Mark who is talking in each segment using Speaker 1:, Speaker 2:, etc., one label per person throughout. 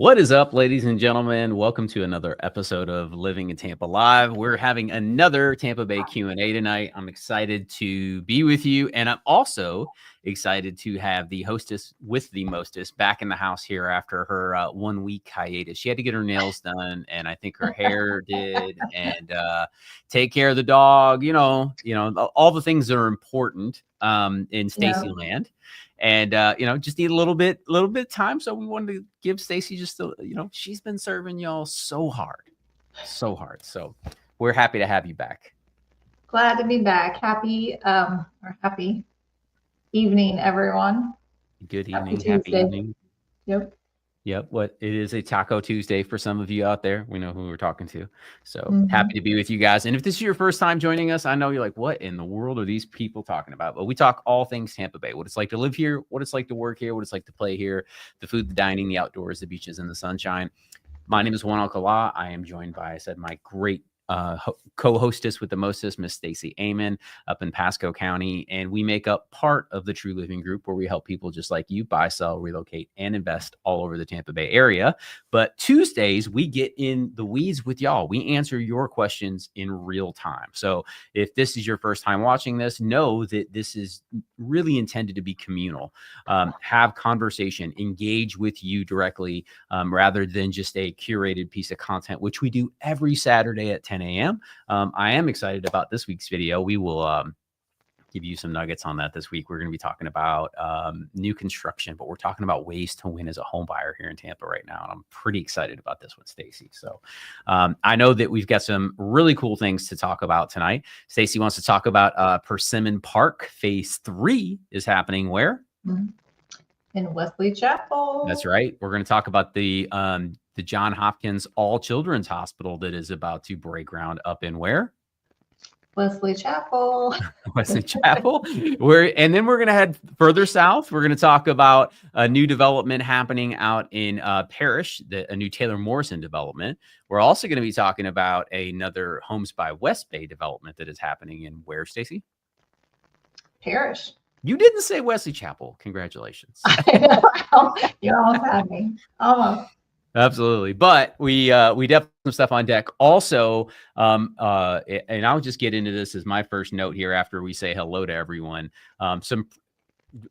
Speaker 1: What is up, ladies and gentlemen? Welcome to another episode of Living in Tampa Live. We're having another Tampa Bay Q&A tonight. I'm excited to be with you, and I'm also excited to have the hostess with the mostest back in the house here after her 1 week hiatus. She had to get her nails done, and I think her hair did, and take care of the dog. You know, all the things that are important in Stacy land. And, just need a little bit of time. So we wanted to give Stacy just she's been serving y'all so hard. So we're happy to have you back.
Speaker 2: Glad to be back. Happy evening, everyone.
Speaker 1: Good evening. Happy evening.
Speaker 2: Yep.
Speaker 1: What it is, a Taco Tuesday for some of you out there. We know who we're talking to. So happy to be with you guys. And if this is your first time joining us, I know you're like, what in the world are these people talking about? But we talk all things Tampa Bay, what it's like to live here, what it's like to work here, what it's like to play here, the food, the dining, the outdoors, the beaches, and the sunshine. My name is Juan Alcalá. I am joined by, my great co-hostess with the mostest, Miss Stacy Amon, up in Pasco County, and we make up part of the True Living Group, where we help people just like you buy, sell, relocate, and invest all over the Tampa Bay area. But Tuesdays, we get in the weeds with y'all. We answer your questions in real time. So if this is your first time watching this, know that this is really intended to be communal. Have conversation, engage with you directly, rather than just a curated piece of content, which we do every Saturday at 10 a.m. I am excited about this week's video. We will give you some nuggets on that this week. We're going to be talking about new construction, but we're talking about ways to win as a home buyer here in Tampa right now. And I'm pretty excited about this one, Stacy. So I know that we've got some really cool things to talk about tonight. Stacy wants to talk about Persimmon Park. Phase 3 is happening where?
Speaker 2: In Wesley Chapel.
Speaker 1: That's right. We're going to talk about the John Hopkins All Children's Hospital that is about to break ground up in where?
Speaker 2: Wesley Chapel.
Speaker 1: Wesley Chapel. And then we're going to head further south. We're going to talk about a new development happening out in Parrish, a new Taylor Morrison development. We're also going to be talking about another Homes by West Bay development that is happening in where, Stacy?
Speaker 2: Parrish.
Speaker 1: You didn't say Wesley Chapel. Congratulations.
Speaker 2: I know. You almost had me. Almost.
Speaker 1: Absolutely. But we definitely have some stuff on deck. Also, and I'll just get into this as my first note here after we say hello to everyone.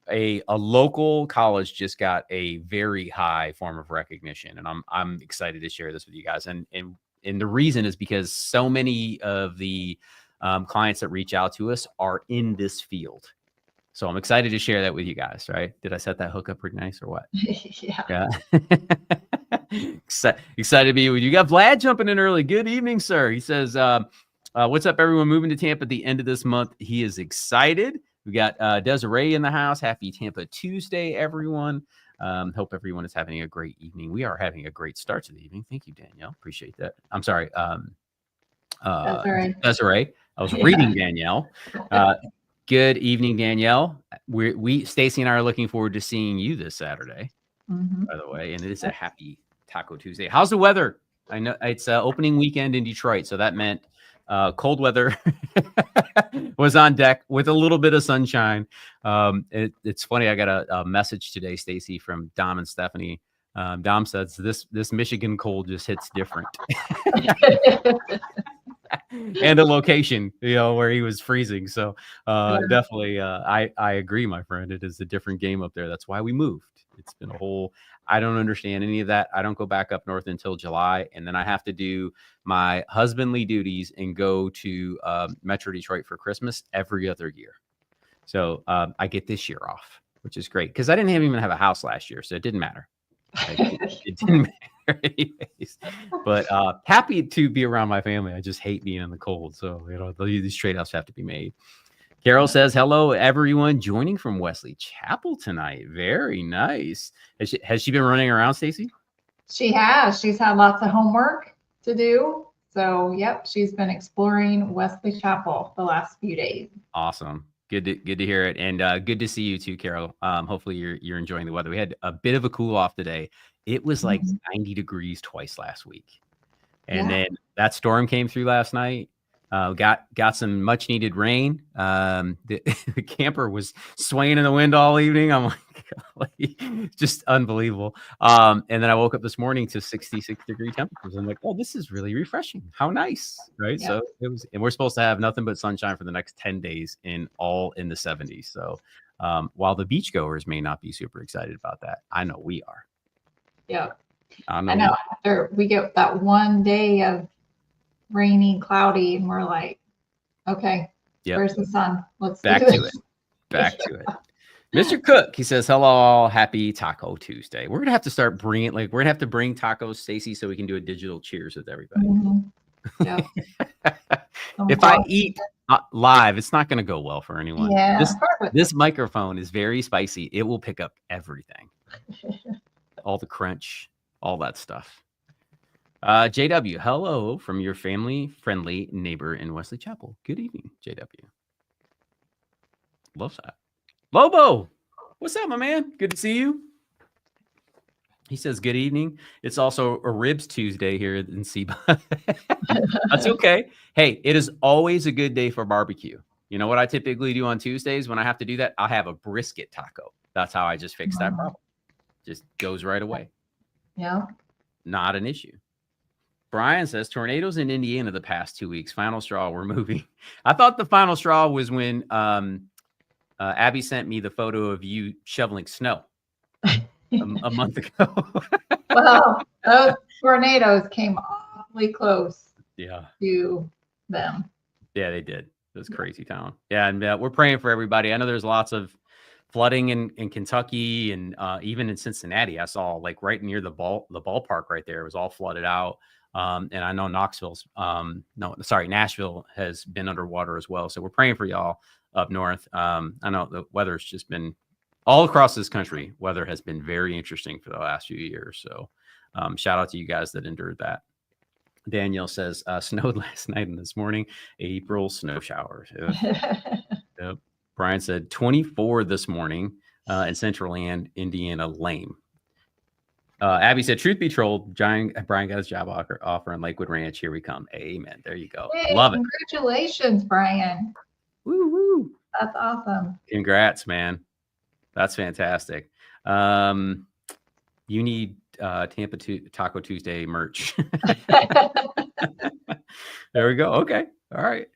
Speaker 1: A local college just got a very high form of recognition, and I'm excited to share this with you guys. And the reason is because so many of the clients that reach out to us are in this field. So I'm excited to share that with you guys, right? Did I set that hook up pretty nice or what?
Speaker 2: Yeah.
Speaker 1: Excited to be with you. You got Vlad jumping in early. Good evening, sir. He says, what's up, everyone moving to Tampa at the end of this month? He is excited. We got Desiree in the house. Happy Tampa Tuesday, everyone. Hope everyone is having a great evening. We are having a great start to the evening. Thank you, Danielle. Appreciate that. I'm sorry. Desiree. I was reading Danielle. Good evening, Danielle. Stacy and I are looking forward to seeing you this Saturday, by the way. And it is a happy Taco Tuesday. How's the weather? I know it's opening weekend in Detroit, so that meant cold weather was on deck with a little bit of sunshine. It's funny. I got a message today, Stacy, from Dom and Stephanie. Dom says this Michigan cold just hits different. And a location, where he was freezing. So definitely, I agree, my friend. It is a different game up there. That's why we moved. It's been I don't understand any of that. I don't go back up north until July. And then I have to do my husbandly duties and go to Metro Detroit for Christmas every other year. So I get this year off, which is great because I didn't even have a house last year. So it didn't matter. It didn't matter anyways. But happy to be around my family. I just hate being in the cold. So, these trade-offs have to be made. Carol says, hello, everyone joining from Wesley Chapel tonight. Very nice. Has she been running around, Stacy?
Speaker 2: She has. She's had lots of homework to do. So, yep, she's been exploring Wesley Chapel the last few days.
Speaker 1: Awesome. Good to hear it. And good to see you too, Carol. Hopefully you're enjoying the weather. We had a bit of a cool off today. It was like 90 degrees twice last week. And then that storm came through last night. Got some much needed rain. The camper was swaying in the wind all evening. I'm like, just unbelievable. And then I woke up this morning to 66-degree temperatures. I'm like, oh, this is really refreshing. How nice, right? Yep. So it was, and we're supposed to have nothing but sunshine for the next 10 days in the 70s. So while the beachgoers may not be super excited about that, I know we are.
Speaker 2: Yeah, I know. After we get that one day of rainy, cloudy, and we're like, okay, where's the sun? Let's
Speaker 1: back to it. Back to it. Mr. Cook, he says, hello, all. Happy Taco Tuesday. We're gonna have to start bringing, we're gonna have to bring tacos, Stacy, so we can do a digital cheers with everybody. Mm-hmm. Yeah. If I eat live, it's not gonna go well for anyone.
Speaker 2: Yeah.
Speaker 1: This microphone is very spicy. It will pick up everything. All the crunch, all that stuff. JW, hello from your family-friendly neighbor in Wesley Chapel. Good evening, JW. Love that. Lobo, what's up, my man? Good to see you. He says, good evening. It's also a Ribs Tuesday here in Seba. That's okay. Hey, it is always a good day for barbecue. You know what I typically do on Tuesdays when I have to do that? I'll have a brisket taco. That's how I just fix that problem. Just goes right away.
Speaker 2: Yeah.
Speaker 1: Not an issue. Brian says, tornadoes in Indiana the past 2 weeks. Final straw, we're moving. I thought the final straw was when Abby sent me the photo of you shoveling snow a month ago.
Speaker 2: Well, those tornadoes came awfully close to them.
Speaker 1: Yeah, they did. It was crazy town. Yeah, and we're praying for everybody. I know there's lots of flooding in Kentucky and even in Cincinnati. I saw like right near the ballpark right there. It was all flooded out. And I know Nashville has been underwater as well. So we're praying for y'all up north. I know the weather's just been all across this country. Weather has been very interesting for the last few years. So shout out to you guys that endured that. Danielle says, snowed last night and this morning, April snow showers. Yep. Brian said 24 this morning in Central and Indiana, lame. Abby said, truth be told, Brian got his job offer in Lakewood Ranch. Here we come. Amen. There you go.
Speaker 2: Hey,
Speaker 1: love it.
Speaker 2: Congratulations, Brian.
Speaker 1: Woo woo.
Speaker 2: That's awesome.
Speaker 1: Congrats, man. That's fantastic. You need Tampa Taco Tuesday merch. There we go. Okay. All right.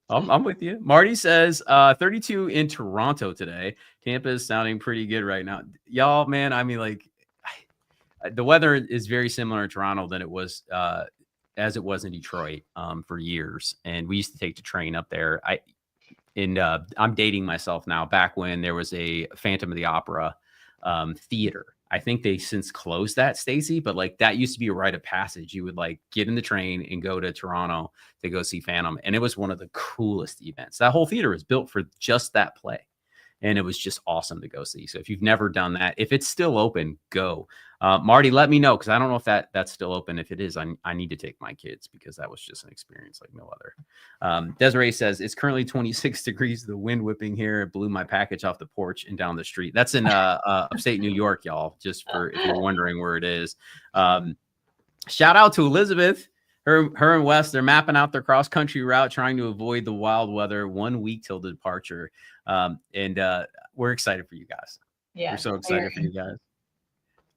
Speaker 1: I'm with you. Marty says 32 in Toronto today. Tampa is sounding pretty good right now. Y'all, man, I mean, like, the weather is very similar in Toronto than it was as it was in Detroit for years. And we used to take the train up there. I'm dating myself now. Back when there was a Phantom of the Opera theater. I think they since closed that, Stacy, but like that used to be a rite of passage. You would like get in the train and go to Toronto to go see Phantom. And it was one of the coolest events. That whole theater was built for just that play. And it was just awesome to go see. So if you've never done that, if it's still open, go. Marty, let me know, because I don't know if that's still open. If it is, I need to take my kids, because that was just an experience like no other. Desiree says, it's currently 26 degrees. The wind whipping here. It blew my package off the porch and down the street. That's in upstate New York, y'all, just for if you're wondering where it is. Shout out to Elizabeth. Her and Wes, they're mapping out their cross-country route, trying to avoid the wild weather 1 week till departure. And we're excited for you guys.
Speaker 2: Yeah,
Speaker 1: we're so excited for you guys.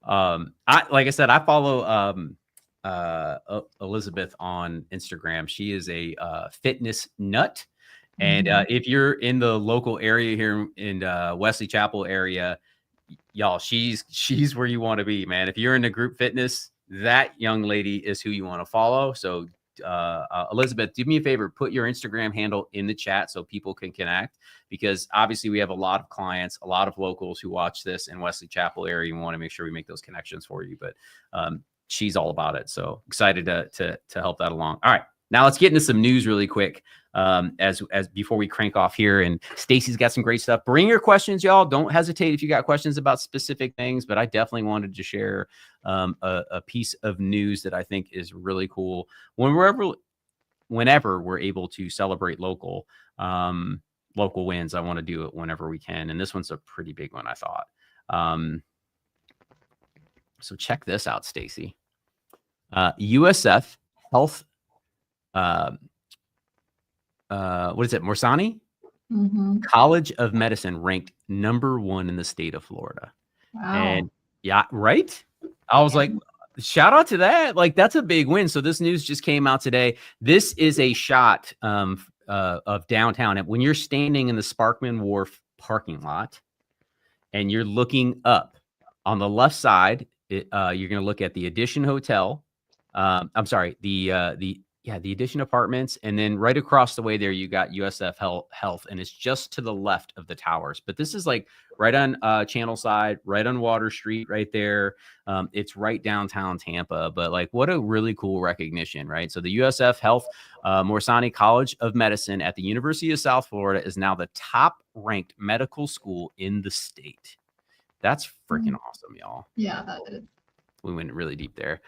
Speaker 1: Like I said, I follow Elizabeth on Instagram. She is a fitness nut. And if you're in the local area here in Wesley Chapel area, y'all, she's where you want to be, man. If you're into group fitness, that young lady is who you want to follow. So Elizabeth, do me a favor, put your Instagram handle in the chat so people can connect, because obviously we have a lot of clients, a lot of locals who watch this in Wesley Chapel area. We want to make sure we make those connections for you, but she's all about it. So excited to help that along. All right, now let's get into some news really quick. As before we crank off here, and Stacy's got some great stuff. Bring your questions, y'all. Don't hesitate if you got questions about specific things, but I definitely wanted to share a piece of news that I think is really cool. Whenever we're able to celebrate local wins, I want to do it whenever we can. And this one's a pretty big one, I thought. So check this out, Stacy. USF Health what is it? Morsani College of Medicine ranked #1 in the state of Florida.
Speaker 2: Wow.
Speaker 1: And yeah, right. I was like, shout out to that. Like, that's a big win. So this news just came out today. This is a shot of downtown. And when you're standing in the Sparkman Wharf parking lot and you're looking up on the left side, you're going to look at the Edition Hotel. I'm sorry, the Edition Apartments, and then right across the way there, you got USF Health, and it's just to the left of the towers. But this is like right on Channel Side, right on Water Street, right there. It's right downtown Tampa. But like, what a really cool recognition, right? So the USF Health Morsani College of Medicine at the University of South Florida is now the top-ranked medical school in the state. That's freaking awesome, y'all.
Speaker 2: Yeah, that is.
Speaker 1: We went really deep there.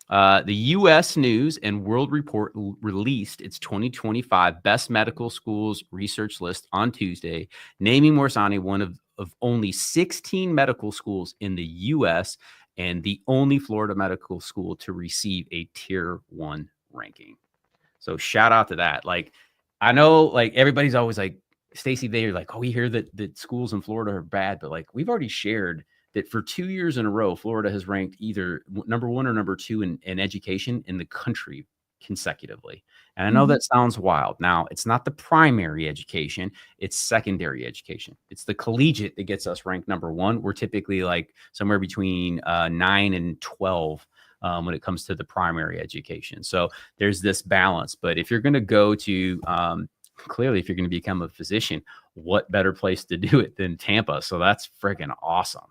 Speaker 1: The U.S. News and World Report released its 2025 Best Medical Schools research list on Tuesday, naming Morsani one of only 16 medical schools in the U.S. and the only Florida medical school to receive a Tier 1 ranking. So shout out to that. Like, I know, like, everybody's always like, Stacey, they're like, oh, we hear that schools in Florida are bad, but like, we've already shared that for 2 years in a row, Florida has ranked either #1 or #2 in education in the country consecutively. And I know that sounds wild. Now, it's not the primary education, it's secondary education. It's the collegiate that gets us ranked #1. We're typically like somewhere between 9 and 12 when it comes to the primary education. So there's this balance. But if you're going to go to clearly, if you're going to become a physician, what better place to do it than Tampa? So that's freaking awesome.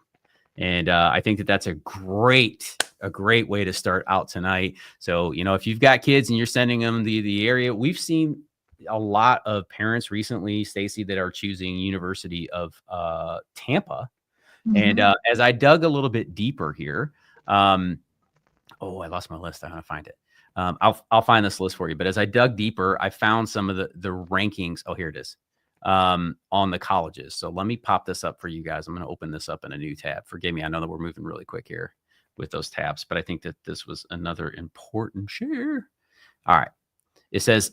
Speaker 1: And I think that's a great way to start out tonight. So, you know, if you've got kids and you're sending them the area, we've seen a lot of parents recently, Stacey, that are choosing University of Tampa. And as I dug a little bit deeper here, I lost my list. I'm going to find it. I'll find this list for you. But as I dug deeper, I found some of the rankings. Oh, here it is. On the colleges. So let me pop this up for you guys. I'm going to open this up in a new tab. Forgive me. I know that we're moving really quick here with those tabs, but I think that this was another important share. All right. It says,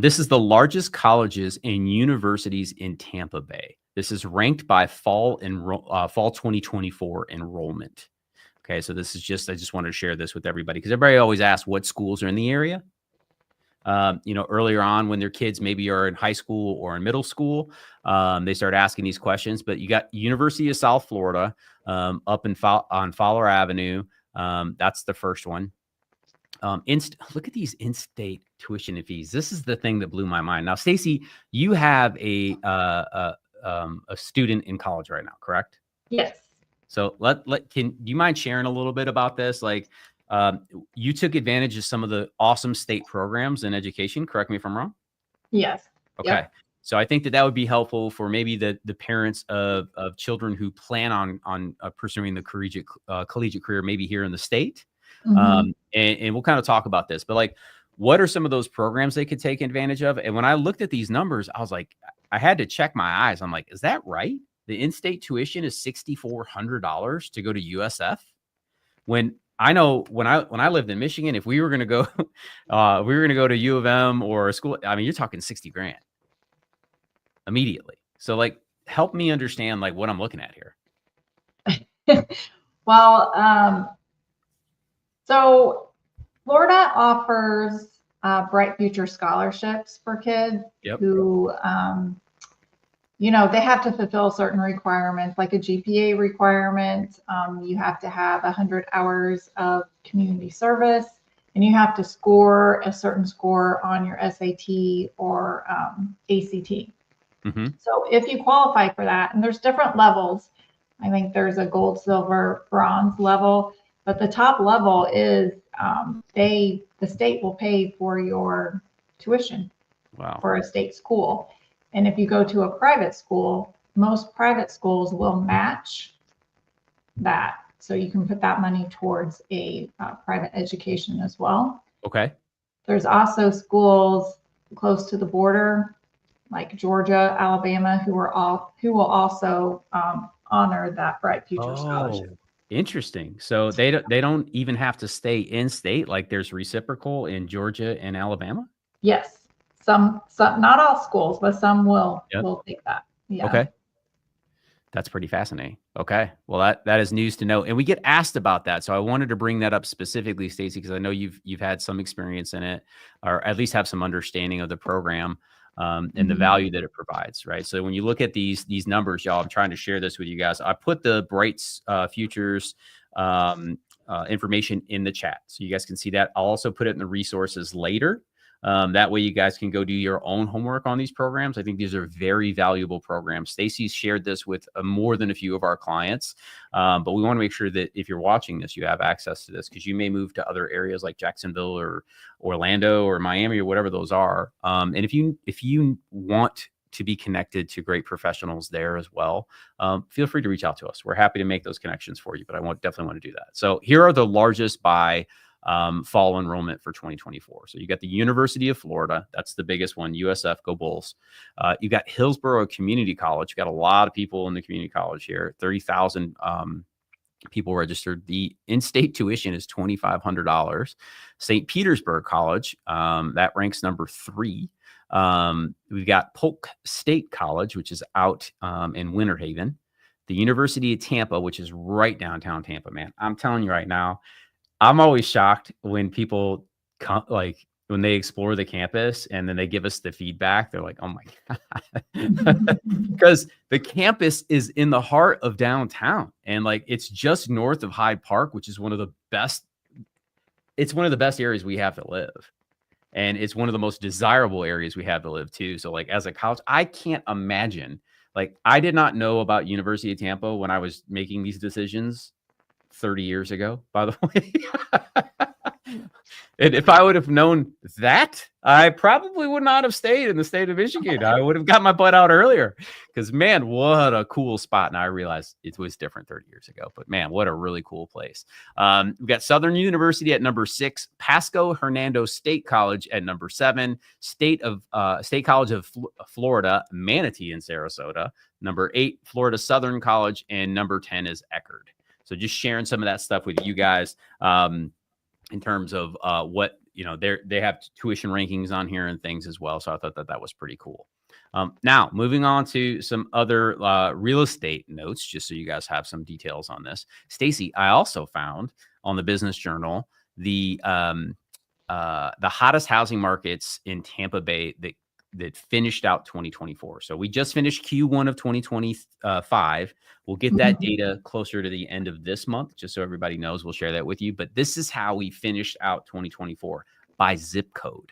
Speaker 1: this is the largest colleges and universities in Tampa Bay. This is ranked by fall 2024 enrollment. Okay. So this is I just wanted to share this with everybody because everybody always asks what schools are in the area. You know, earlier on when their kids maybe are in high school or in middle school, they start asking these questions. But you got University of South Florida up on Fowler Avenue. That's the first one. Look at these in-state tuition fees. This is the thing that blew my mind. Now, Stacey, you have a student in college right now, correct?
Speaker 2: Yes.
Speaker 1: So do you mind sharing a little bit about this? Like, you took advantage of some of the awesome state programs in education. Correct me if I'm wrong.
Speaker 2: Yes.
Speaker 1: Okay.
Speaker 2: Yep.
Speaker 1: So I think that would be helpful for maybe the parents of children who plan on pursuing the collegiate career, maybe here in the state. And we'll kind of talk about this, but like, what are some of those programs they could take advantage of? And when I looked at these numbers, I was like, I had to check my eyes. I'm like, is that right? The in-state tuition is $6,400 to go to USF. When I know when I lived in Michigan, if we were going to go, to U of M or a school, I mean, you're talking 60 grand immediately. So like, help me understand like what I'm looking at here.
Speaker 2: Well, so Florida offers Bright Future scholarships for kids who, you know, they have to fulfill certain requirements, like a GPA requirement. You have to have 100 hours of community service, and you have to score a certain score on your SAT or ACT. So if you qualify for that, and there's different levels, I think there's a gold, silver, bronze level, but the top level is the state will pay for your tuition for a state school. And if you go to a private school, most private schools will match that. So you can put that money towards a private education as well.
Speaker 1: Okay.
Speaker 2: There's also schools close to the border, like Georgia, Alabama, who will also honor that Bright Future scholarship.
Speaker 1: Interesting. So they don't even have to stay in state. Like there's reciprocal in Georgia and Alabama.
Speaker 2: Yes. some, not all schools, but some will take that. Yeah.
Speaker 1: Okay. That's pretty fascinating. Okay. Well, that is news to know. And we get asked about that. So I wanted to bring that up specifically, Stacy, because I know you've had some experience in it, or at least have some understanding of the program and the value that it provides. Right. So when you look at these numbers, y'all, I'm trying to share this with you guys. I put the Brights Futures information in the chat, so you guys can see that. I'll also put it in the resources later. That way you guys can go do your own homework on these programs. I think these are very valuable programs. Stacy's shared this with more than a few of our clients, but we want to make sure that if you're watching this, you have access to this, because you may move to other areas like Jacksonville or Orlando or Miami or whatever those are. And if you want to be connected to great professionals there as well, feel free to reach out to us. We're happy to make those connections for you, but I definitely want to do that. So here are the largest by fall enrollment for 2024. So you got the University of Florida. That's the biggest one. USF, go Bulls. You got Hillsborough Community College. You got a lot of people in the community college here. 30,000 people registered. The in-state tuition is $2,500. St. Petersburg College, that ranks number 3. We've got Polk State College, which is out in Winter Haven. The University of Tampa, which is right downtown Tampa, man. I'm telling you right now, I'm always shocked when people come, like when they explore the campus and then they give us the feedback. They're like, oh my God, because the campus is in the heart of downtown, and like it's just north of Hyde Park, which is one of the best. It's one of the best areas we have to live. And it's one of the most desirable areas we have to live too. So like as a college, I can't imagine, like I did not know about University of Tampa when I was making these decisions 30 years ago, by the way. And if I would have known that, I probably would not have stayed in the state of Michigan. I would have got my butt out earlier, because man, what a cool spot. And I realized it was different 30 years ago, but man, what a really cool place. We've got Southern University at number 6, Pasco Hernando State College at number 7, State College of Florida, Manatee in Sarasota, number 8, Florida Southern College, and number 10 is Eckerd. So just sharing some of that stuff with you guys in terms of what, you know, they have tuition rankings on here and things as well. So I thought that was pretty cool. Now, moving on to some other real estate notes, just so you guys have some details on this. Stacy, I also found on the Business Journal the hottest housing markets in Tampa Bay that finished out 2024. So we just finished Q1 of 2025. We'll get that data closer to the end of this month, just so everybody knows. We'll share that with you. But this is how we finished out 2024 by zip code.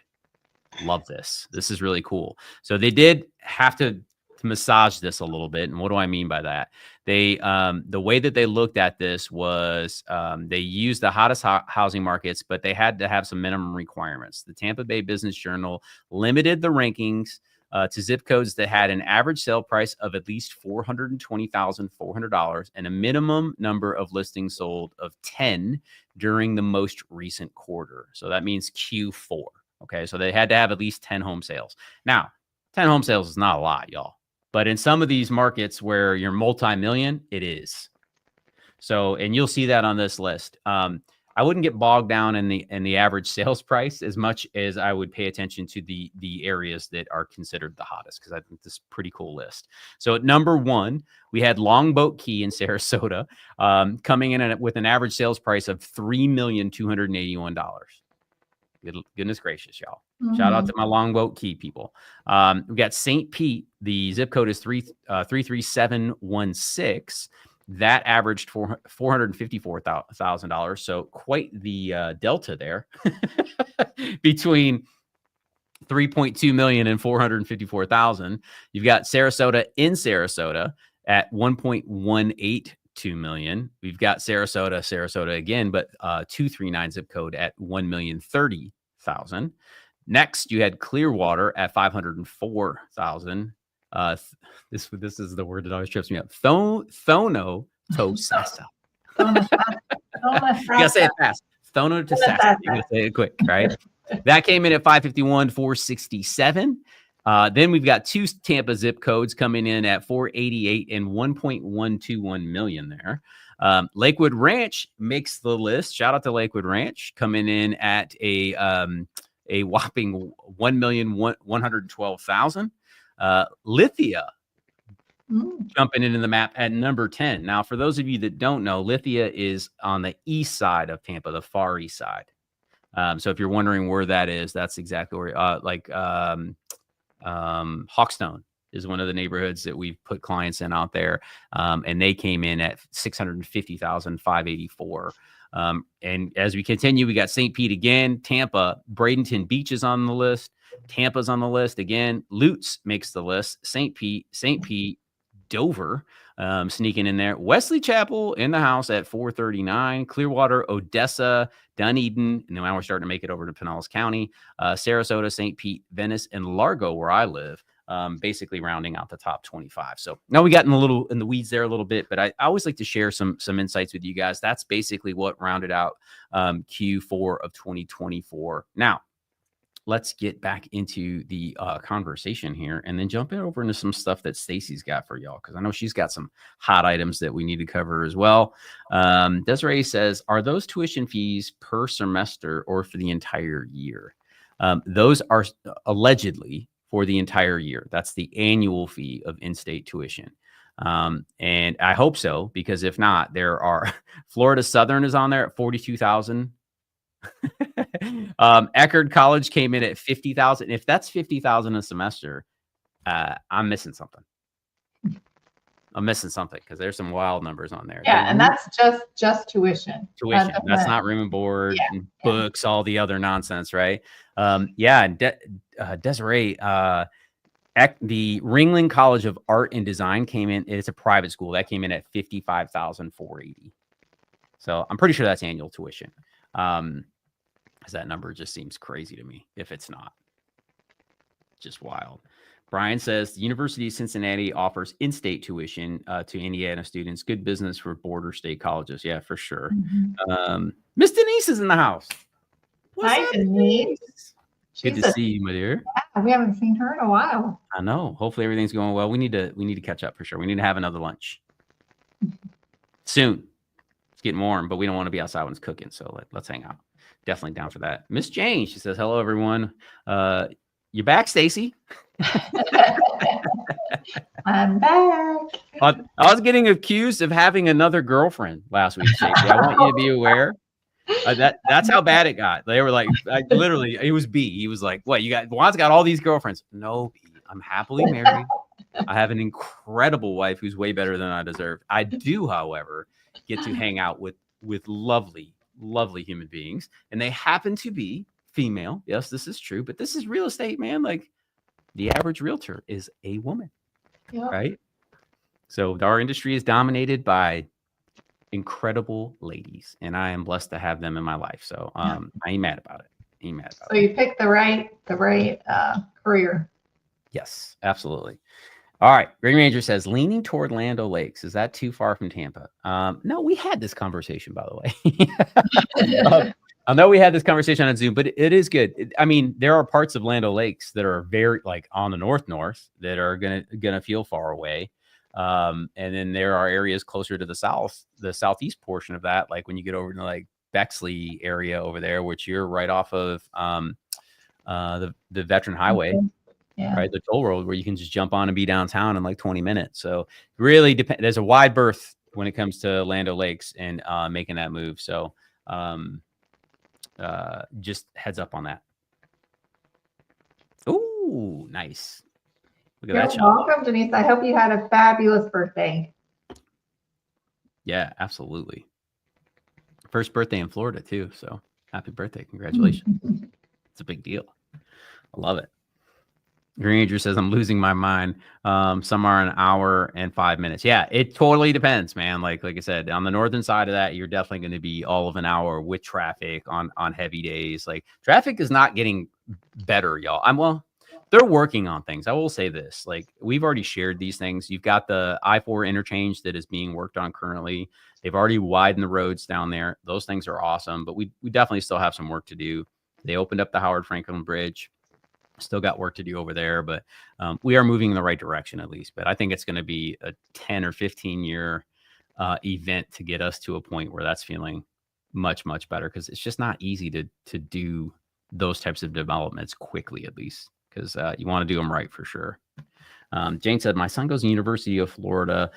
Speaker 1: Love this. This is really cool. So they did have to massage this a little bit. And what do I mean by that? They, the way that they looked at this was they used the hottest housing markets, but they had to have some minimum requirements. The Tampa Bay Business Journal limited the rankings to zip codes that had an average sale price of at least $420,400 and a minimum number of listings sold of 10 during the most recent quarter. So that means Q4. Okay. So they had to have at least 10 home sales. Now, 10 home sales is not a lot, y'all. But in some of these markets where you're multi-million, it is. So, and you'll see that on this list. I wouldn't get bogged down in the average sales price as much as I would pay attention to the areas that are considered the hottest, because I think this is a pretty cool list. So at number 1, we had Longboat Key in Sarasota, coming in with an average sales price of $3,281,000. Goodness gracious, y'all. Shout out to my Longboat Key people. We got St. Pete. The zip code is 33716. That averaged $454,000. So quite the delta there between 3.2 million and 454,000. You've got Sarasota in Sarasota at 1.182 million. We've got Sarasota again, but 239 zip code at 1,030,000. Next, you had Clearwater at 504,000. This is the word that always trips me up. Thonotosasa. You gotta say it fast. Thonotosasa. You gotta say it quick, right? That came in at 551,467. Then we've got 2 Tampa zip codes coming in at 488 and 1.121 million there. Lakewood Ranch makes the list. Shout out to Lakewood Ranch, coming in at a a whopping 1,112,000. Lithia jumping into the map at number 10. Now, for those of you that don't know, Lithia is on the east side of Tampa, the far east side. So if you're wondering where that is, that's exactly where, Hawkstone is one of the neighborhoods that we've put clients in out there. And they came in at 650,584. And as we continue, we got St. Pete again, Tampa, Bradenton Beach is on the list. Tampa's on the list again. Lutz makes the list. St. Pete, Dover, sneaking in there. Wesley Chapel in the house at 439. Clearwater, Odessa, Dunedin, and now we're starting to make it over to Pinellas County. Sarasota, St. Pete, Venice, and Largo, where I live. Basically rounding out the top 25. So now we got in the weeds there a little bit, but I always like to share some insights with you guys. That's basically what rounded out Q4 of 2024. Now, let's get back into the conversation here and then jump over into some stuff that Stacy's got for y'all, because I know she's got some hot items that we need to cover as well. Desiree says, are those tuition fees per semester or for the entire year? Those are allegedly for the entire year. That's the annual fee of in-state tuition. And I hope so, because if not, there are Florida Southern is on there at 42,000. Eckerd College came in at 50,000. If that's 50,000 a semester, I'm missing something. Because there's some wild numbers on there.
Speaker 2: Yeah, and that's just tuition.
Speaker 1: Tuition. That's not room and board, and books, all the other nonsense, right? Desiree, the Ringling College of Art and Design came in. It's a private school that came in at 55,480. So I'm pretty sure that's annual tuition. Because that number just seems crazy to me. If it's not, just wild. Brian says the University of Cincinnati offers in-state tuition to Indiana students. Good business for border state colleges. Yeah, for sure. Miss Denise is in the house.
Speaker 2: Hi, Denise.
Speaker 1: Good to see you, my dear.
Speaker 2: Yeah, we haven't seen her in a while.
Speaker 1: I know. Hopefully everything's going well. We need to catch up for sure. We need to have another lunch soon. It's getting warm, but we don't want to be outside when it's cooking. So let's hang out. Definitely down for that. Miss Jane, she says, hello, everyone. You back, Stacy?
Speaker 2: I'm back.
Speaker 1: I was getting accused of having another girlfriend last week, Stacy. I want you to be aware. That's how bad it got. They were like, literally, it was B. He was like, what, Juan's got all these girlfriends. No, B, I'm happily married. I have an incredible wife who's way better than I deserve. I do, however, get to hang out with lovely human beings, and they happen to be female. Yes, this is true, but this is real estate, man. Like, the average realtor is a woman, right? So our industry is dominated by incredible ladies, and I am blessed to have them in my life. So I ain't mad about it.
Speaker 2: So you picked the right career.
Speaker 1: Yes, absolutely. All right. Green Ranger says, leaning toward Land O'Lakes. Is that too far from Tampa? No, we had this conversation, by the way. I know we had this conversation on Zoom, but it is good. I mean, there are parts of Land O'Lakes that are very like on the north that are gonna feel far away. And then there are areas closer to the southeast portion of that, like when you get over to like Bexley area over there, which you're right off of the Veteran Highway. Yeah. Right, the toll road where you can just jump on and be downtown in like 20 minutes. So really there's a wide berth when it comes to Land O'Lakes and making that move. So just heads up on that. Ooh, nice. Look at that shot.
Speaker 2: Welcome, Denise. I hope you had a fabulous birthday.
Speaker 1: Yeah, absolutely. First birthday in Florida too. So happy birthday. Congratulations. It's a big deal. I love it. Green Ranger says, I'm losing my mind. Some are an hour and 5 minutes. Yeah, it totally depends, man. Like I said, on the northern side of that, you're definitely going to be all of an hour with traffic on heavy days. Like, traffic is not getting better, y'all. They're working on things. I will say this, like, we've already shared these things. You've got the I-4 interchange that is being worked on currently. They've already widened the roads down there. Those things are awesome, but we definitely still have some work to do. They opened up the Howard Franklin Bridge. Still got work to do over there, but we are moving in the right direction at least. But I think it's going to be a 10 or 15 year event to get us to a point where that's feeling much, much better, because it's just not easy to do those types of developments quickly, at least, because you want to do them right for sure. Jane said, my son goes to University of Florida,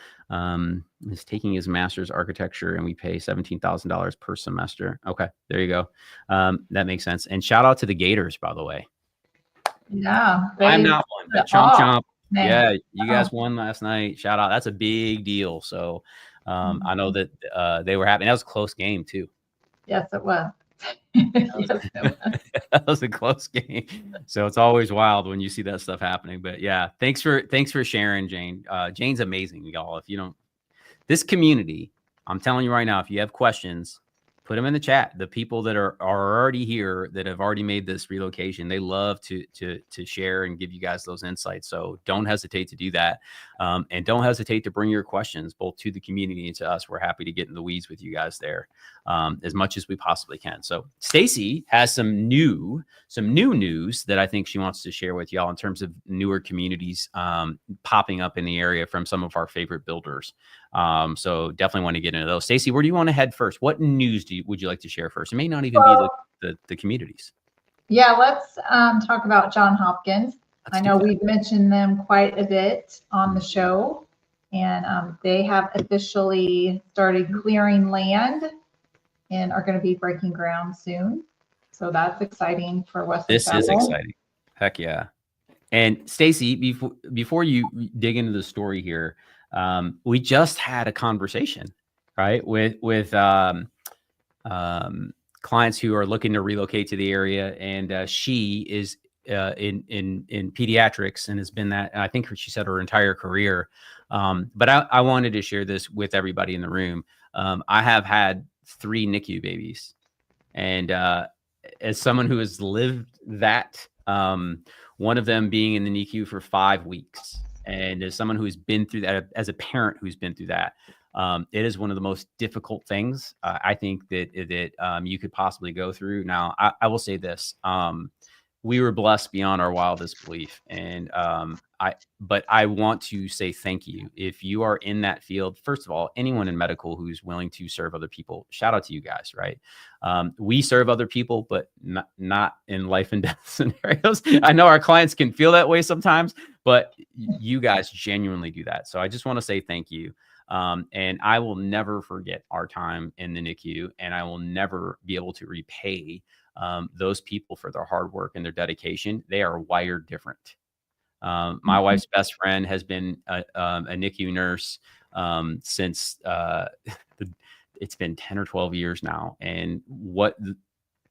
Speaker 1: is taking his master's architecture, and we pay $17,000 per semester. Okay, there you go. That makes sense. And shout out to the Gators, by the way.
Speaker 2: Yeah.
Speaker 1: I'm not one, but chomp chomp.
Speaker 2: Man.
Speaker 1: Yeah, you guys won last night. Shout out. That's a big deal. So I know that they were happy. That was a close game too.
Speaker 2: Yes, it was.
Speaker 1: That was a close game. So it's always wild when you see that stuff happening. But yeah, thanks for sharing, Jane. Jane's amazing, y'all. If you don't, this community, I'm telling you right now, if you have questions, put them in the chat. The people that are already here, that have already made this relocation, they love to share and give you guys those insights. So don't hesitate to do that. And don't hesitate to bring your questions both to the community and to us. We're happy to get in the weeds with you guys there as much as we possibly can. So Stacy has some new news that I think she wants to share with y'all in terms of newer communities popping up in the area from some of our favorite builders. So definitely want to get into those. Stacy, where do you want to head first? What news would you like to share first? It may not even be the communities.
Speaker 2: Yeah, let's talk about Johns Hopkins. I know we've mentioned them quite a bit on the show, and they have officially started clearing land and are going to be breaking ground soon. So that's exciting for Wesley Chapel.
Speaker 1: This is exciting. Heck yeah. And Stacy, before you dig into the story here, we just had a conversation, right, with clients who are looking to relocate to the area, and she is in pediatrics and has been that, I think she said, her entire career. But I wanted to share this with everybody in the room. I have had 3 NICU babies, and as someone who has lived that, one of them being in the NICU for 5 weeks, and as someone who's been through that, as a parent who's been through that, it is one of the most difficult things I think that you could possibly go through. Now, I will say this: we were blessed beyond our wildest belief, and but I want to say thank you. If you are in that field, first of all, anyone in medical who's willing to serve other people, shout out to you guys, right? We serve other people, but not in life and death scenarios. I know our clients can feel that way sometimes, but you guys genuinely do that. So I just want to say thank you. And I will never forget our time in the NICU, and I will never be able to repay those people for their hard work and their dedication. They are wired different. My wife's best friend has been a NICU nurse since it's been 10 or 12 years now. And what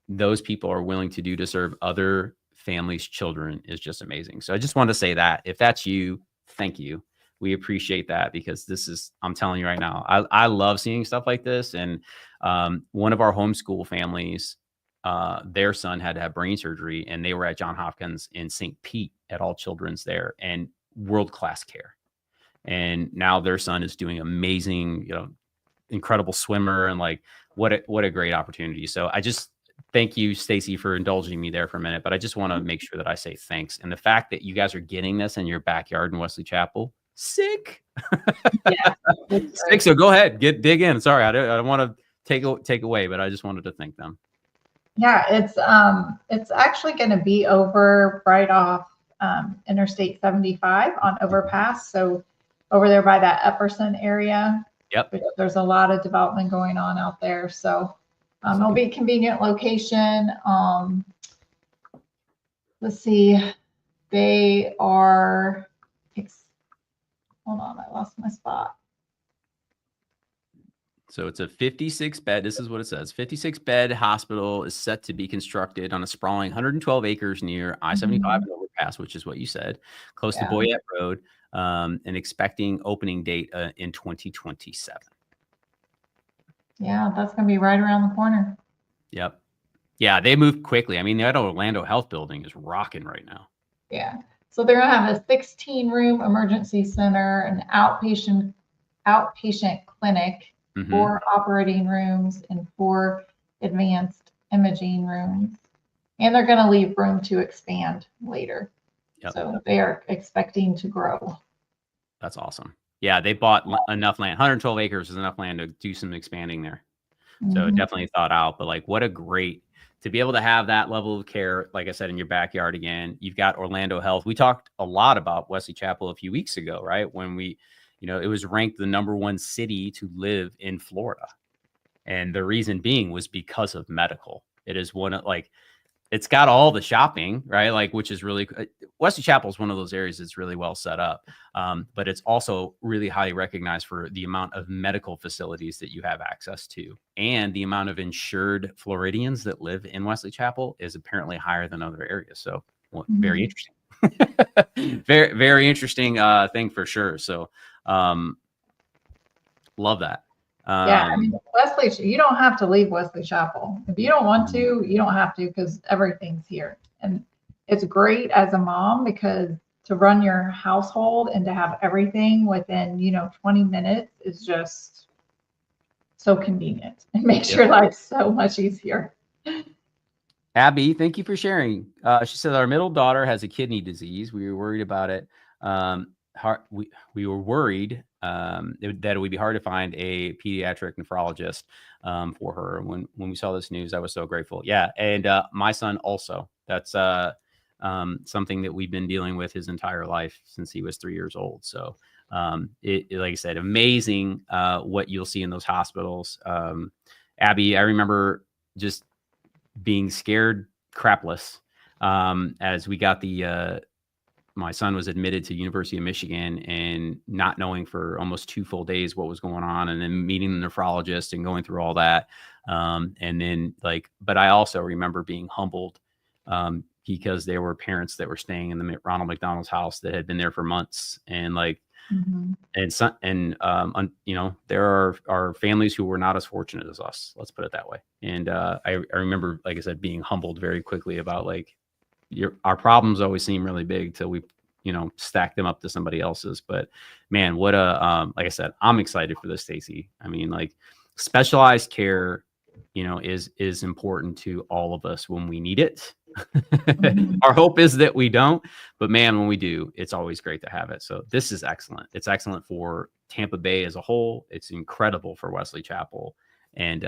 Speaker 1: those people are willing to do to serve other families' children is just amazing. So I just want to say that if that's you, thank you. We appreciate that, because this is, I'm telling you right now, I love seeing stuff like this. And one of our homeschool families, their son had to have brain surgery, and they were at Johns Hopkins in St. Pete at All Children's there, and world-class care. And now their son is doing amazing, incredible swimmer, and like, what a great opportunity. So I just thank you, Stacy, for indulging me there for a minute, but I just want to make sure that I say thanks. And the fact that you guys are getting this in your backyard in Wesley Chapel, sick.
Speaker 2: Yeah.
Speaker 1: Sick. So go ahead, dig in. Sorry, I don't want to take away, but I just wanted to thank them.
Speaker 2: Yeah, it's actually going to be over right off Interstate 75 on overpass. So over there by that Epperson area.
Speaker 1: Yep.
Speaker 2: There's a lot of development going on out there. So it'll be a convenient location. Let's see. They are, hold on, I lost my spot.
Speaker 1: So it's a 56 bed. This is what it says. 56 bed hospital is set to be constructed on a sprawling 112 acres near I-75 and overpass, which is what you said, close to Boyette Road, and expecting opening date in 2027.
Speaker 2: Yeah, that's going to be right around the corner.
Speaker 1: Yep. Yeah, they moved quickly. I mean, that Orlando Health building is rocking right now.
Speaker 2: Yeah. So they're going to have a 16-room emergency center, an outpatient clinic, 4 operating rooms, and 4 advanced imaging rooms. And they're going to leave room to expand later. Yep. So they are expecting to grow.
Speaker 1: That's awesome. Yeah, they bought enough land. 112 acres is enough land to do some expanding there. So definitely thought out. But like, what a great to be able to have that level of care, like I said, in your backyard again. You've got Orlando Health. We talked a lot about Wesley Chapel a few weeks ago, right? When we, it was ranked the #1 city to live in Florida. And the reason being was because of medical. It is one of it's got all the shopping, right? Like, which is really, Wesley Chapel is one of those areas that's really well set up. But it's also really highly recognized for the amount of medical facilities that you have access to. And the amount of insured Floridians that live in Wesley Chapel is apparently higher than other areas. So very interesting. Very, very interesting thing for sure. So love that.
Speaker 2: Yeah, I mean, Wesley, you don't have to leave Wesley Chapel. If you don't want to, you don't have to, because everything's here. And it's great as a mom, because to run your household and to have everything within, 20 minutes is just so convenient. It makes your life so much easier.
Speaker 1: Abby, thank you for sharing. She said our middle daughter has a kidney disease. We were worried about it. We were worried that it would be hard to find a pediatric nephrologist for her. When we saw this news, I was so grateful. Yeah, and my son also. That's something that we've been dealing with his entire life since he was 3 years old. So like I said, amazing what you'll see in those hospitals. Abby, I remember just being scared crapless as we got my son was admitted to University of Michigan, and not knowing for almost 2 full days what was going on, and then meeting the nephrologist and going through all that. And then but I also remember being humbled because there were parents that were staying in the Ronald McDonald's house that had been there for months. And there are families who were not as fortunate as us. Let's put it that way. And I remember, like I said, being humbled very quickly about our problems always seem really big till we, stack them up to somebody else's. But man, what like I said, I'm excited for this, Stacy. I mean, specialized care, is important to all of us when we need it. Our hope is that we don't, but man, when we do, it's always great to have it. So this is excellent. It's excellent for Tampa Bay as a whole. It's incredible for Wesley Chapel. And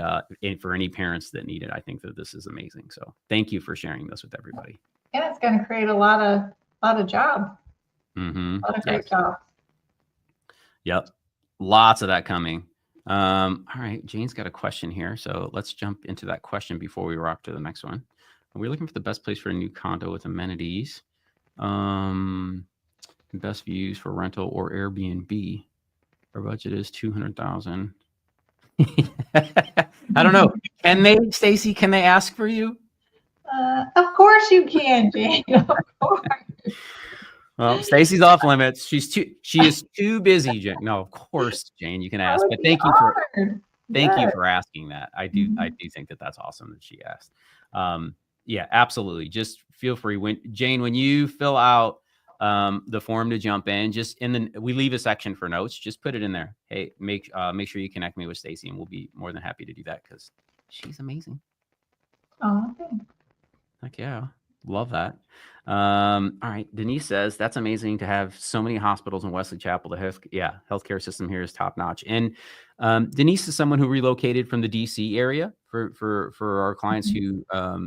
Speaker 1: for any parents that need it, I think that this is amazing. So thank you for sharing this with everybody.
Speaker 2: And it's going to create a lot of jobs. A lot of great jobs.
Speaker 1: Yep. Lots of that coming. All right. Jane's got a question here. So let's jump into that question before we rock to the next one. We're looking for the best place for a new condo with amenities. Best views for rental or Airbnb. Our budget is $200,000. I don't know. Stacy, can they ask for you?
Speaker 2: Of course you can, Jane. Of course.
Speaker 1: Well, Stacy's off limits. She is too busy, Jane. No, of course, Jane, you can ask. But thank you for asking that. I do think that that's awesome that she asked. Yeah, absolutely. Just feel free when you fill out the form to jump in, we leave a section for notes. Just put it in there. Hey, make sure you connect me with Stacy, and we'll be more than happy to do that because she's amazing.
Speaker 2: Oh, okay.
Speaker 1: Heck yeah. Love that. All right. Denise says that's amazing to have so many hospitals in Wesley Chapel. The healthcare system here is top notch. And Denise is someone who relocated from the DC area for our clients who,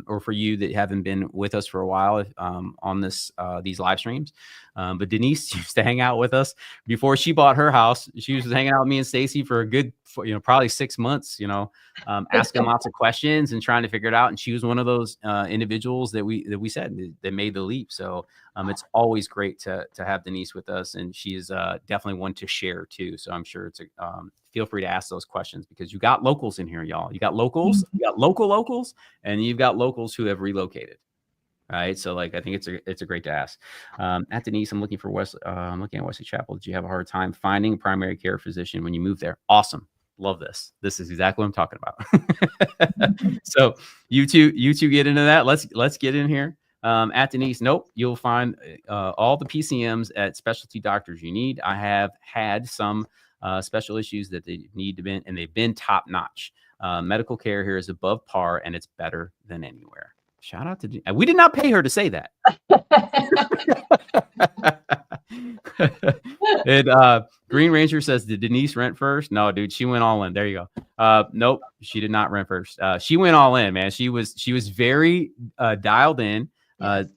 Speaker 1: or for you that haven't been with us for a while on these live streams. But Denise used to hang out with us before she bought her house. She was hanging out with me and Stacy for a good, probably 6 months, asking lots of questions and trying to figure it out. And she was one of those individuals that we said that made the leap. So it's always great to have Denise with us, and she is definitely one to share too. So I'm sure feel free to ask those questions because you got locals in here, y'all. You got locals, you got locals, and you've got locals who have relocated. Right. So I think it's a great to ask. At Denise, I'm looking at Wesley Chapel. Did you have a hard time finding a primary care physician when you moved there? Awesome. Love this. This is exactly what I'm talking about. So you two get into that. Let's get in here. At Denise, nope. You'll find all the PCMs at specialty doctors you need. I have had some special issues that they need to be, and they've been top notch. Medical care here is above par, and it's better than anywhere. Shout out to we did not pay her to say that. And Green Ranger says, did Denise rent first? No, dude, she went all in. There you go. Nope, she did not rent first. She went all in, man. She was very dialed in.
Speaker 2: Yes.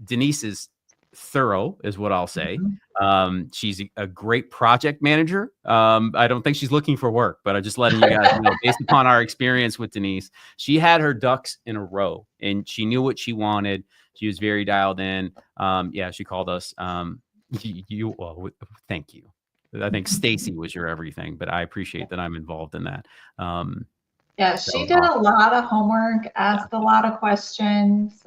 Speaker 1: Denise is thorough, is what I'll say.
Speaker 2: Mm-hmm.
Speaker 1: She's a great project manager. I don't think she's looking for work, but I'm just letting you guys know, based upon our experience with Denise, she had her ducks in a row and she knew what she wanted. She was very dialed in. Yeah, she called us. Well, thank you. I think Stacy was your everything, but I appreciate that I'm involved in that.
Speaker 2: Yeah, she did a lot of homework, asked a lot of questions.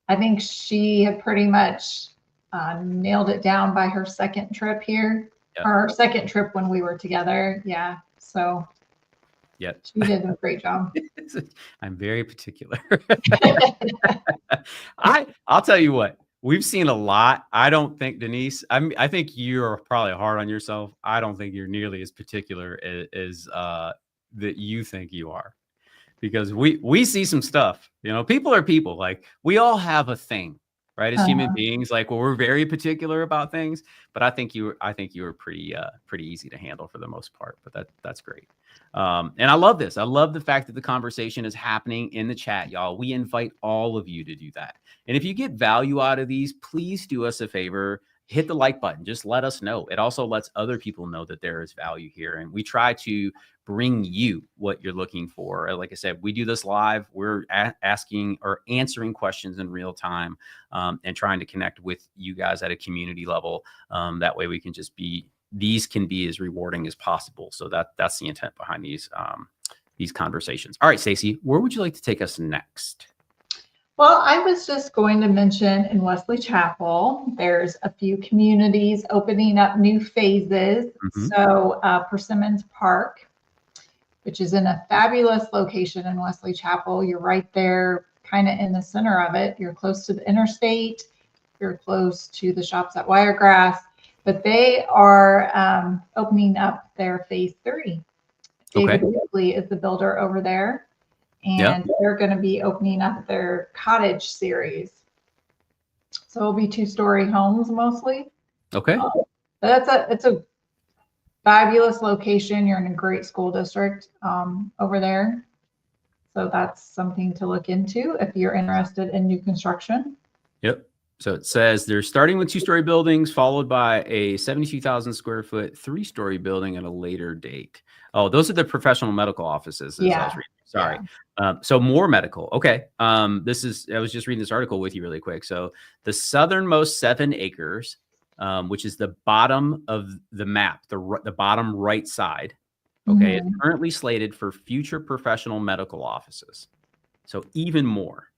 Speaker 2: I think she had pretty much nailed it down by her second trip here, or her second trip when we were together. Yeah, so she did a great job.
Speaker 1: I'm very particular. I'll tell you what, we've seen a lot. I don't think, Denise, I think you're probably hard on yourself. I don't think you're nearly as particular as that you think you are, because we see some stuff. You know, people are people. Like, we all have a thing, right? As human beings, like, well, we're very particular about things. But I think you were pretty easy to handle for the most part. But that's great. And I love this. I love the fact that the conversation is happening in the chat, y'all. We invite all of you to do that. And if you get value out of these, please do us a favor. Hit the like button. Just let us know. It also lets other people know that there is value here. And we try to bring you what you're looking for. Like I said, we do this live. We're asking or answering questions in real time, and trying to connect with you guys at a community level. That way we can just these can be as rewarding as possible. So that's the intent behind these conversations. All right, Stacey, where would you like to take us next?
Speaker 2: Well, I was just going to mention in Wesley Chapel, there's a few communities opening up new phases. So Persimmons Park, which is in a fabulous location in Wesley Chapel. You're right there, kind of in the center of it. You're close to the interstate. You're close to the shops at Wiregrass. But they are opening up their phase 3. David Wesley is the builder over there. And they're going to be opening up their cottage series. So it'll be 2-story homes mostly.
Speaker 1: Okay.
Speaker 2: It's a fabulous location. You're in a great school district over there. So that's something to look into if you're interested in new construction.
Speaker 1: Yep. So it says they're starting with 2-story buildings, followed by a 72,000 square foot 3-story building at a later date. Oh, those are the professional medical offices.
Speaker 2: Yeah.
Speaker 1: Sorry. Yeah. So more medical. Okay. I was just reading this article with you really quick. So the southernmost 7 acres, which is the bottom of the map, the bottom right side. Okay. It's currently slated for future professional medical offices. So even more.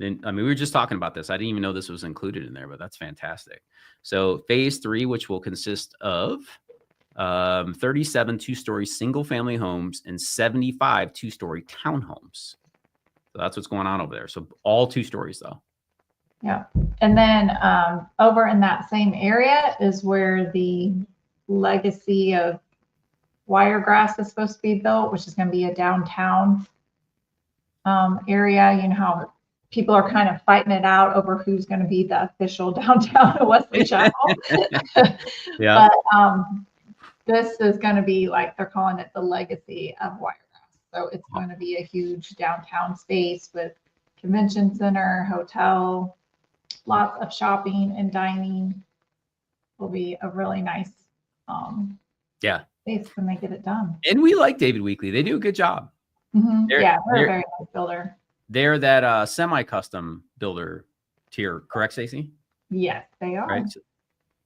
Speaker 1: And I mean, we were just talking about this. I didn't even know this was included in there, but that's fantastic. So phase 3, which will consist of 37 2-story single family homes and 75 2-story townhomes. So that's what's going on over there. So all 2 stories though.
Speaker 2: Yeah. And then over in that same area is where the legacy of Wiregrass is supposed to be built, which is going to be a downtown area. You know how people are kind of fighting it out over who's going to be the official downtown of Wesley Chapel.
Speaker 1: Yeah.
Speaker 2: But this is going to be, like, they're calling it the legacy of Wiregrass. So it's going to be a huge downtown space with convention center, hotel, lots of shopping and dining. Will be a really nice space when they get it done.
Speaker 1: And we like David Weekly. They do a good job.
Speaker 2: They're a very nice builder.
Speaker 1: They're that semi-custom builder tier, correct, Stacey?
Speaker 2: Yes, they are.
Speaker 1: Right.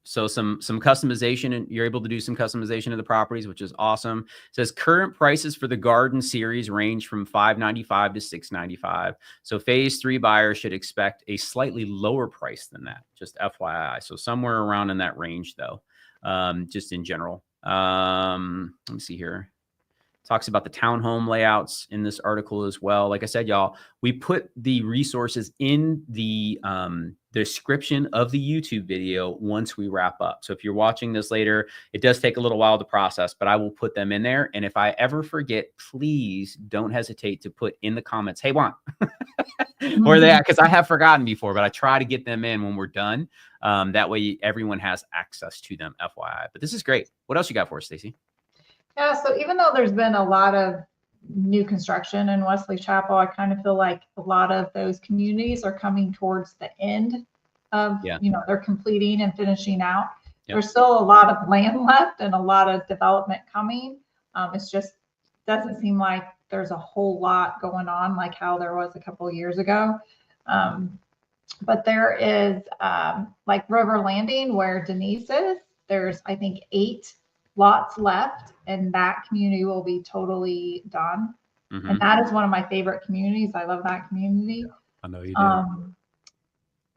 Speaker 1: So some customization, and you're able to do some customization of the properties, which is awesome. It says current prices for the garden series range from $595 to $695. So phase 3 buyers should expect a slightly lower price than that, just FYI. So somewhere around in that range though, just in general. Let me see here. Talks about the townhome layouts in this article as well. Like I said, y'all, we put the resources in the description of the YouTube video once we wrap up. So if you're watching this later, it does take a little while to process, but I will put them in there. And if I ever forget, please don't hesitate to put in the comments, hey, Juan, where they at? Because I have forgotten before, but I try to get them in when we're done. That way everyone has access to them, FYI. But this is great. What else you got for us, Stacy?
Speaker 2: Yeah, so even though there's been a lot of new construction in Wesley Chapel, I kind of feel like a lot of those communities are coming towards the end of, they're completing and finishing out. Yep. There's still a lot of land left and a lot of development coming. It's just doesn't seem like there's a whole lot going on like how there was a couple of years ago. But there is like River Landing where Denise is. There's, I think, 8 lots left, and that community will be totally done. Mm-hmm. And that is one of my favorite communities. I love that community.
Speaker 1: I know you do.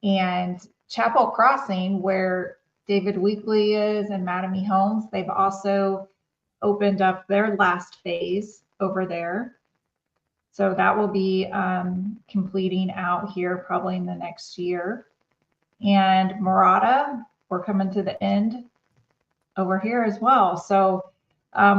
Speaker 2: And Chapel Crossing, where David Weekly is and Madame Homes, they've also opened up their last phase over there. So that will be completing out here probably in the next year. And Murata, we're coming to the end over here as well. So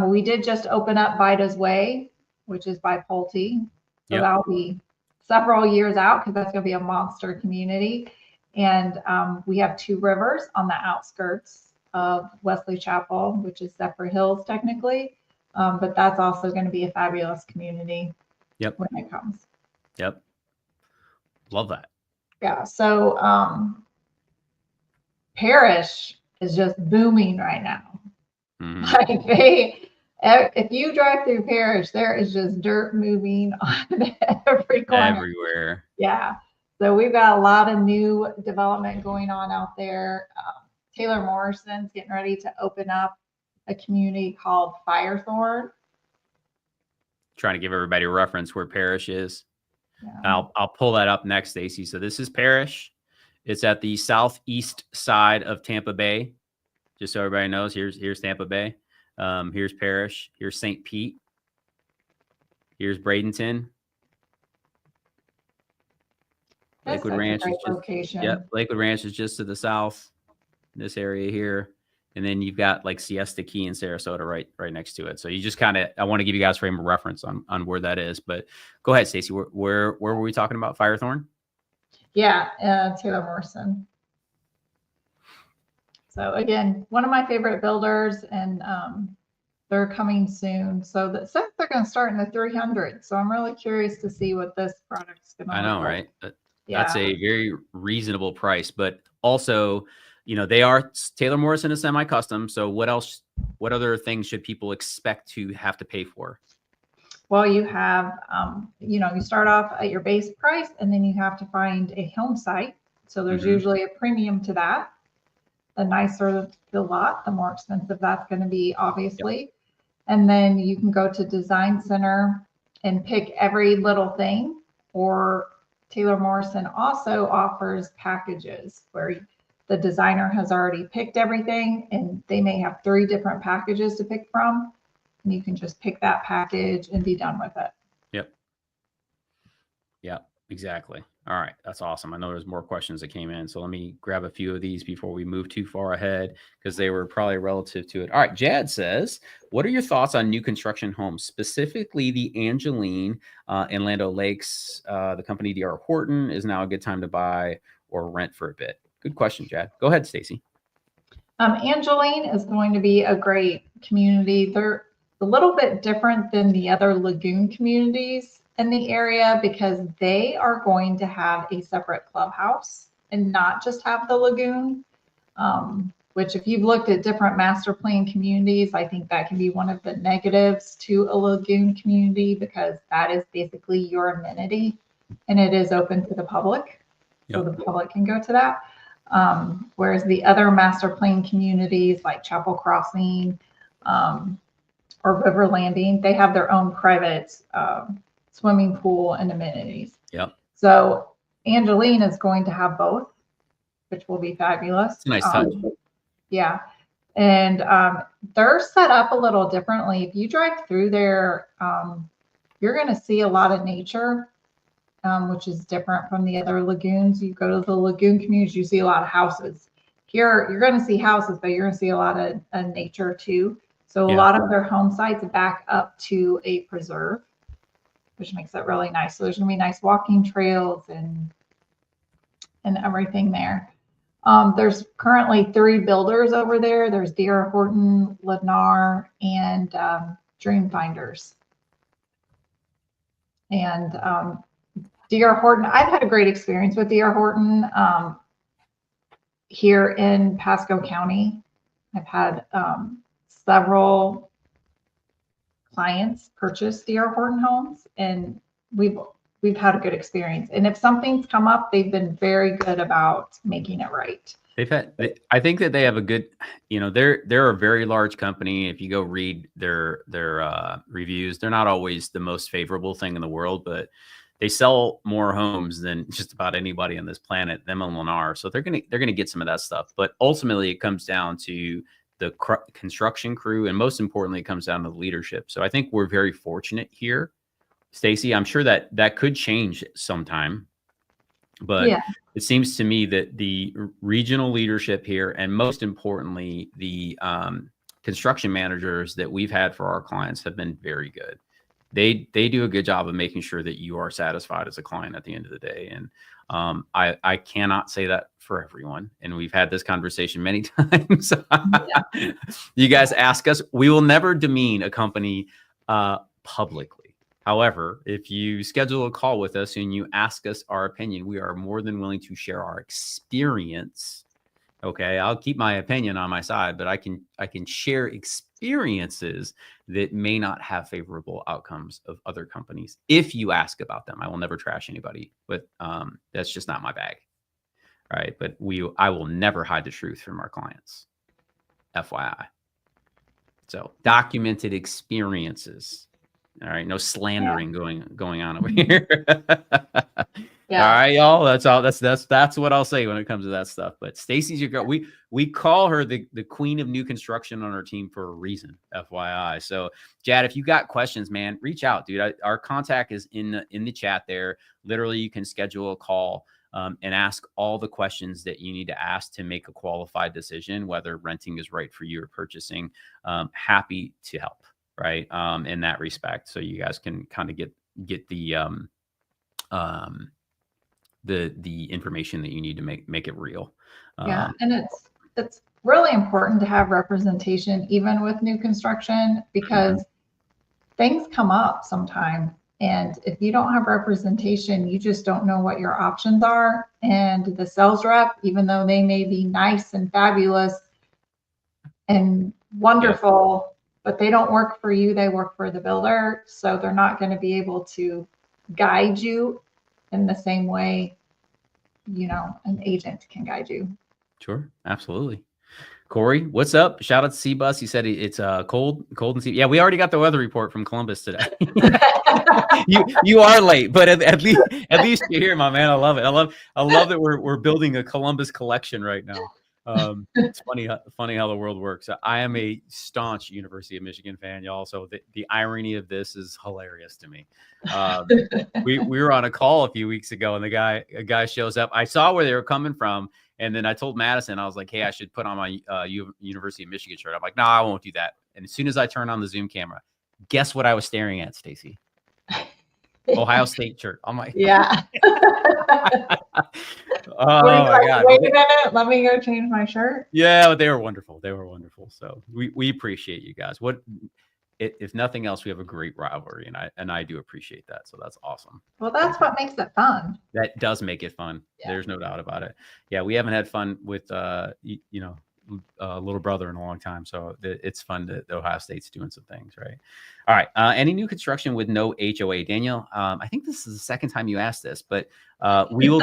Speaker 2: we did just open up Vida's Way, which is by Pulte. So yep. That'll be several years out because that's going to be a monster community. And we have 2 rivers on the outskirts of Wesley Chapel, which is Zephyr Hills technically. But that's also going to be a fabulous community.
Speaker 1: Yep.
Speaker 2: When it comes.
Speaker 1: Yep. Love that.
Speaker 2: Yeah. So Parrish is just booming right now. Mm-hmm. Like if you drive through Parrish, there is just dirt moving on every corner.
Speaker 1: Everywhere.
Speaker 2: Yeah. So we've got a lot of new development going on out there. Taylor Morrison's getting ready to open up a community called Firethorn.
Speaker 1: Trying to give everybody a reference where Parrish is. Yeah. I'll pull that up next, Stacy. So this is Parrish. It's at the southeast side of Tampa Bay. Just so everybody knows, here's Tampa Bay. Here's Parrish. Here's St. Pete. Here's Bradenton. Lakewood Ranch is just location. Yep. Lakewood Ranch is just to the south. This area here. And then you've got like Siesta Key and Sarasota right next to it. So you just kind of, I want to give you guys a frame of reference on where that is. But go ahead, Stacy. Where were we talking about? Firethorn?
Speaker 2: Yeah, Taylor Morrison. So again, one of my favorite builders, and they're coming soon. So that says they're going to start in the 300s. So I'm really curious to see what this product's going to look like. I know,
Speaker 1: right? That's a very reasonable price, but also, they are Taylor Morrison is semi-custom. So what other things should people expect to have to pay for?
Speaker 2: Well, you have, you start off at your base price, and then you have to find a home site. So there's usually a premium to that. The nicer the lot, the more expensive that's going to be, obviously. Yep. And then you can go to Design Center and pick every little thing. Or Taylor Morrison also offers packages where the designer has already picked everything, and they may have 3 different packages to pick from. And you can just pick that package and be done with it.
Speaker 1: Yep. Yep, exactly. All right. That's awesome. I know there's more questions that came in. So let me grab a few of these before we move too far ahead, because they were probably relative to it. All right. Jad says, what are your thoughts on new construction homes, specifically the Angeline in Land O'Lakes? The company D.R. Horton, is now a good time to buy or rent for a bit? Good question, Jad. Go ahead, Stacy.
Speaker 2: Angeline is going to be a great community. They're a little bit different than the other lagoon communities in the area because they are going to have a separate clubhouse and not just have the lagoon, which if you've looked at different master plan communities, I think that can be one of the negatives to a lagoon community because that is basically your amenity and it is open to the public. Yep. So the public can go to that. Whereas the other master plan communities like Chapel Crossing or River Landing, they have their own private swimming pool and amenities.
Speaker 1: Yep.
Speaker 2: So Angeline is going to have both, which will be fabulous.
Speaker 1: It's a nice touch.
Speaker 2: Yeah. And they're set up a little differently. If you drive through there, you're going to see a lot of nature, which is different from the other lagoons. You go to the lagoon communities, you see a lot of houses. Here, you're going to see houses, but you're going to see a lot of nature too. So a lot of their home sites back up to a preserve, which makes it really nice. So there's going to be nice walking trails and everything there. There's currently 3 builders over there. There's D.R. Horton, Lennar, and Dreamfinders. And D.R. Horton, I've had a great experience with D.R. Horton here in Pasco County. I've had several clients purchase D.R. Horton homes, and we've had a good experience. And if something's come up, they've been very good about making it right.
Speaker 1: I think that they have a good, they're a very large company. If you go read their reviews, they're not always the most favorable thing in the world, but they sell more homes than just about anybody on this planet, them and Lennar. So they're gonna get some of that stuff. But ultimately, it comes down to the construction crew, and most importantly, it comes down to the leadership. So I think we're very fortunate here. Stacy, I'm sure that could change sometime, but it seems to me that the regional leadership here, and most importantly, the construction managers that we've had for our clients, have been very good. They do a good job of making sure that you are satisfied as a client at the end of the day. And I cannot say that for everyone. And we've had this conversation many times. You guys ask us, we will never demean a company publicly. However, if you schedule a call with us and you ask us our opinion, we are more than willing to share our experience. Okay, I'll keep my opinion on my side, but I can share experiences that may not have favorable outcomes of other companies. If you ask about them, I will never trash anybody, but that's just not my bag. All right, but I will never hide the truth from our clients. FYI. So documented experiences. All right, no slandering going on over here. All right, y'all. That's what I'll say when it comes to that stuff. But Stacy's your girl. We call her the queen of new construction on our team for a reason, FYI. So, Jad, if you got questions, man, reach out, dude. Our contact is in the chat there. Literally, you can schedule a call and ask all the questions that you need to ask to make a qualified decision, whether renting is right for you or purchasing. Happy to help. Right. In that respect. So you guys can kind of get the information that you need to make it real.
Speaker 2: And it's really important to have representation, even with new construction, because things come up sometime. And if you don't have representation, you just don't know what your options are. And the sales rep, even though they may be nice and fabulous and wonderful, but they don't work for you, they work for the builder. So they're not going to be able to guide you in the same way, an agent can guide you.
Speaker 1: Sure. Absolutely. Corey, what's up? Shout out to C-Bus. He said it's cold and sea. Yeah, we already got the weather report from Columbus today. you are late, but at least you're here, my man. I love it. I love that we're building a Columbus collection right now. It's funny how the world works. I am a staunch University of Michigan fan, y'all. So the irony of this is hilarious to me. We were on a call a few weeks ago, and a guy shows up. I saw where they were coming from, and then I told Madison, I was like, "Hey, I should put on my University of Michigan shirt." I'm like, "No, I won't do that." And as soon as I turn on the Zoom camera, guess what I was staring at, Stacy? Ohio State shirt. I'm like,
Speaker 2: yeah.
Speaker 1: Oh my God.
Speaker 2: Wait a minute, let me go change my shirt.
Speaker 1: Yeah, they were wonderful. So we appreciate you guys. If nothing else, we have a great rivalry, and I do appreciate that. So that's awesome.
Speaker 2: Well, that's what makes it fun.
Speaker 1: That does make it fun. Yeah. There's no doubt about it. Yeah, we haven't had fun with little brother in a long time. So it's fun that Ohio State's doing some things, right? All right. Any new construction with no HOA? Daniel, I think this is the second time you asked this, but we will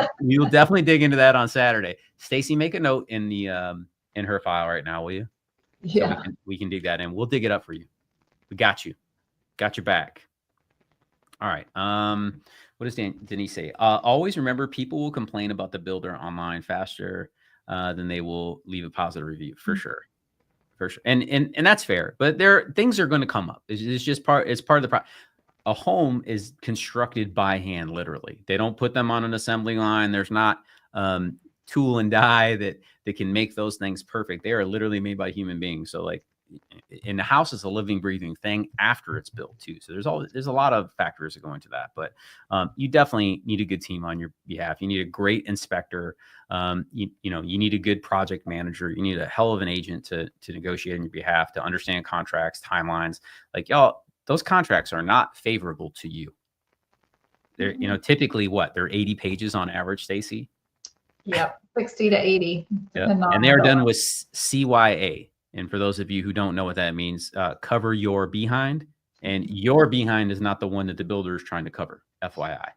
Speaker 1: definitely dig into that on Saturday. Stacy, make a note in her file right now, will you?
Speaker 2: Yeah.
Speaker 1: So we can dig that in. We'll dig it up for you. We got you. Got your back. All right. What does Denise say? Always remember, people will complain about the builder online faster than they will leave a positive review, for sure. for sure. And that's fair, but things are going to come up. It's just part of the a home is constructed by hand, literally. They don't put them on an assembly line. There's not tool and die that can make those things perfect. They are literally made by human beings. So like, and the house is a living, breathing thing after it's built too. So there's a lot of factors that go into that, but you definitely need a good team on your behalf. You need a great inspector. You need a good project manager. You need a hell of an agent to negotiate on your behalf, to understand contracts, timelines. Like y'all, those contracts are not favorable to you. They're, typically they're 80 pages on average, Stacy.
Speaker 2: Yep. 60 to 80.
Speaker 1: Yep. And they are done with CYA. And for those of you who don't know what that means, cover your behind. And your behind is not the one that the builder is trying to cover, FYI.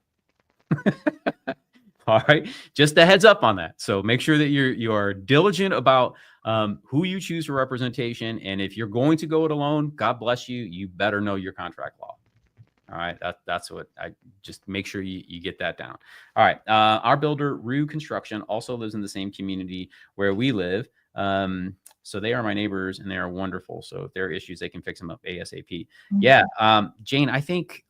Speaker 1: All right. Just a heads up on that. So make sure that you are diligent about who you choose for representation. And if you're going to go it alone, God bless you. You better know your contract law. All right. That's what I just make sure you get that down. All right. Our builder, Rue Construction, also lives in the same community where we live. So they are my neighbors and they are wonderful. So if there are issues, they can fix them up ASAP. Yeah. Jane, I think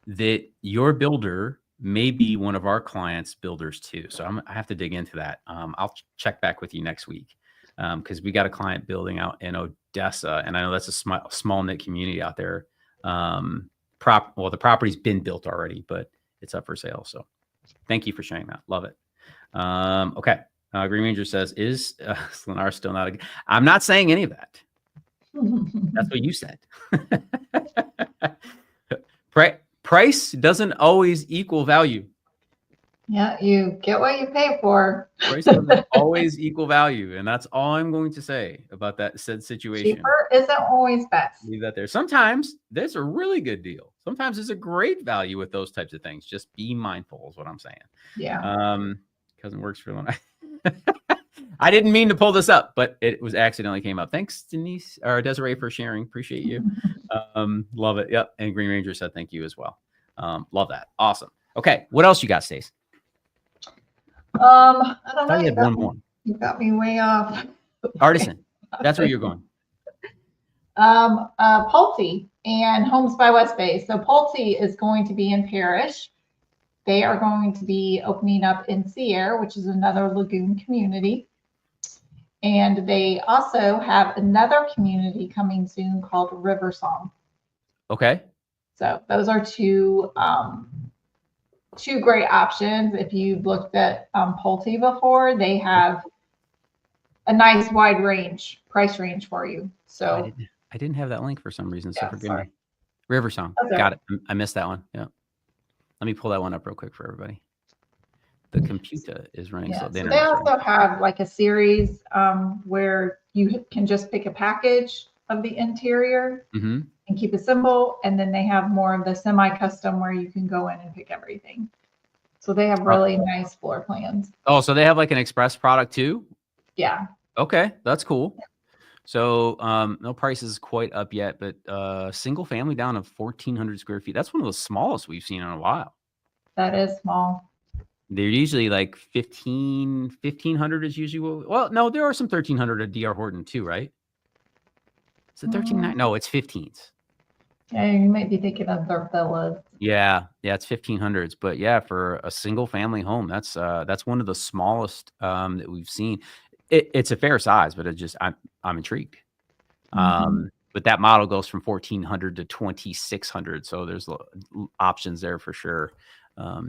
Speaker 1: that your builder may be one of our clients' builders too. So I have to dig into that. I'll check back with you next week because we got a client building out in Odessa, and I know that's a small knit community out there. The property's been built already, but it's up for sale. So thank you for sharing that. Love it. Okay. Green Ranger says, is Lennar still not a... I'm not saying any of that. That's what you said. Price doesn't always equal value.
Speaker 2: Yeah, you get what you pay for.
Speaker 1: Price doesn't always equal value. And that's all I'm going to say about that said situation.
Speaker 2: Cheaper isn't always best.
Speaker 1: Leave that there. Sometimes there's a really good deal. Sometimes there's a great value with those types of things. Just be mindful is what I'm saying.
Speaker 2: Yeah.
Speaker 1: Cousin works for Lennar. I didn't mean to pull this up, but it was accidentally came up. Thanks, Denise or Desiree, for sharing. Appreciate you. Love it. Yep. And Green Ranger said thank you as well. Love that. Awesome. Okay. What else you got, Stace?
Speaker 2: I don't know.
Speaker 1: You had one more.
Speaker 2: You got me way off.
Speaker 1: Artisan. That's where you're going.
Speaker 2: Pulte and Homes by West Bay. So Pulte is going to be in Parrish. They are going to be opening up in Sierra, which is another lagoon community. And they also have another community coming soon called River Song.
Speaker 1: Okay.
Speaker 2: So those are two great options. If you've looked at Pulte before, they have a nice wide price range for you. So
Speaker 1: I didn't have that link for some reason. So
Speaker 2: yeah,
Speaker 1: forgive me. River Song. Okay. Got it. I missed that one. Yeah. Let me pull that one up real quick for everybody. The computer is running.
Speaker 2: Yeah, so they also have like a series where you can just pick a package of the interior and keep it simple. And then they have more of the semi-custom where you can go in and pick everything. So they have really nice floor plans.
Speaker 1: Oh, so they have like an express product too?
Speaker 2: Yeah.
Speaker 1: Okay, that's cool. Yeah. So no prices quite up yet, but single family down to 1,400 square feet. That's one of the smallest we've seen in a while.
Speaker 2: That is small.
Speaker 1: They're usually like 1,500 is usually. Well, no, there are some 1,300 at DR Horton too, right? Is it 13,900? No, it's 15s.
Speaker 2: Yeah, you might be thinking of their villas.
Speaker 1: Yeah, it's 1,500s. But yeah, for a single family home, that's one of the smallest that we've seen. It's a fair size, but I'm intrigued. But that model goes from 1,400 to 2,600, so there's options there for sure,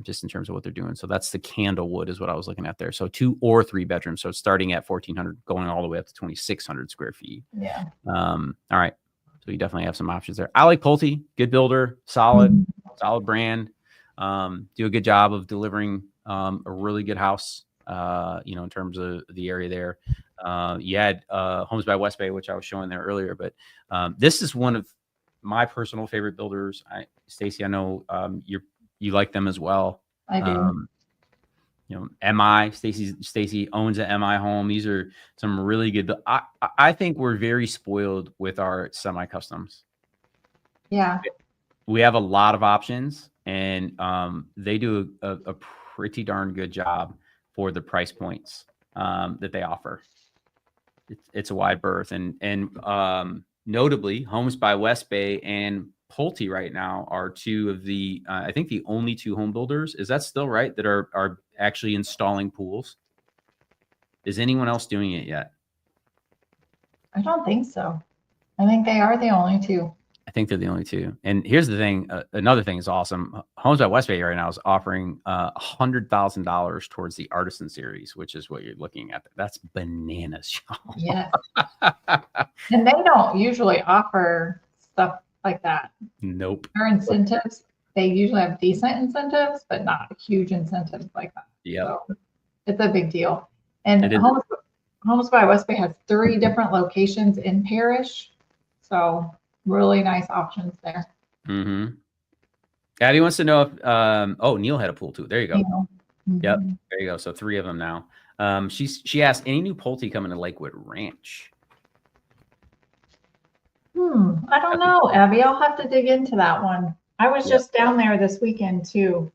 Speaker 1: just in terms of what they're doing. So that's the Candlewood is what I was looking at there. So 2 or 3 bedrooms. So starting at 1,400, going all the way up to 2,600 square feet.
Speaker 2: Yeah.
Speaker 1: All right. So you definitely have some options there. I like Pulte, good builder, solid brand. Do a good job of delivering a really good house. In terms of the area there. You had Homes by West Bay, which I was showing there earlier, but this is one of my personal favorite builders. Stacy, I know you like them as well.
Speaker 2: I do.
Speaker 1: MI, Stacy owns an MI home. These are some really good. I think we're very spoiled with our semi-customs.
Speaker 2: Yeah.
Speaker 1: We have a lot of options, and they do a pretty darn good job for the price points that they offer. It's a wide berth, and notably, Homes by West Bay and Pulte right now are two of the I think the only two home builders. Is that still right? That are actually installing pools. Is anyone else doing it yet?
Speaker 2: I don't think so. I think they are the only two.
Speaker 1: I think they're the only two. And here's the thing. Another thing is awesome. Homes by West Bay right now is offering $100,000 towards the Artisan Series, which is what you're looking at. That's bananas, y'all.
Speaker 2: Yes. And they don't usually offer stuff like that.
Speaker 1: Nope.
Speaker 2: Their incentives, they usually have decent incentives, but not huge incentives like that.
Speaker 1: Yeah.
Speaker 2: So it's a big deal. And Homes by West Bay has 3 different locations in Parish. So really nice options there.
Speaker 1: Mm-hmm. Abby wants to know if Neil had a pool too. There you go.
Speaker 2: Mm-hmm.
Speaker 1: Yep. There you go. So 3 of them now. She asked, any new Pulte coming to Lakewood Ranch?
Speaker 2: I don't know, Abby. I'll have to dig into that one. I was just down there this weekend too,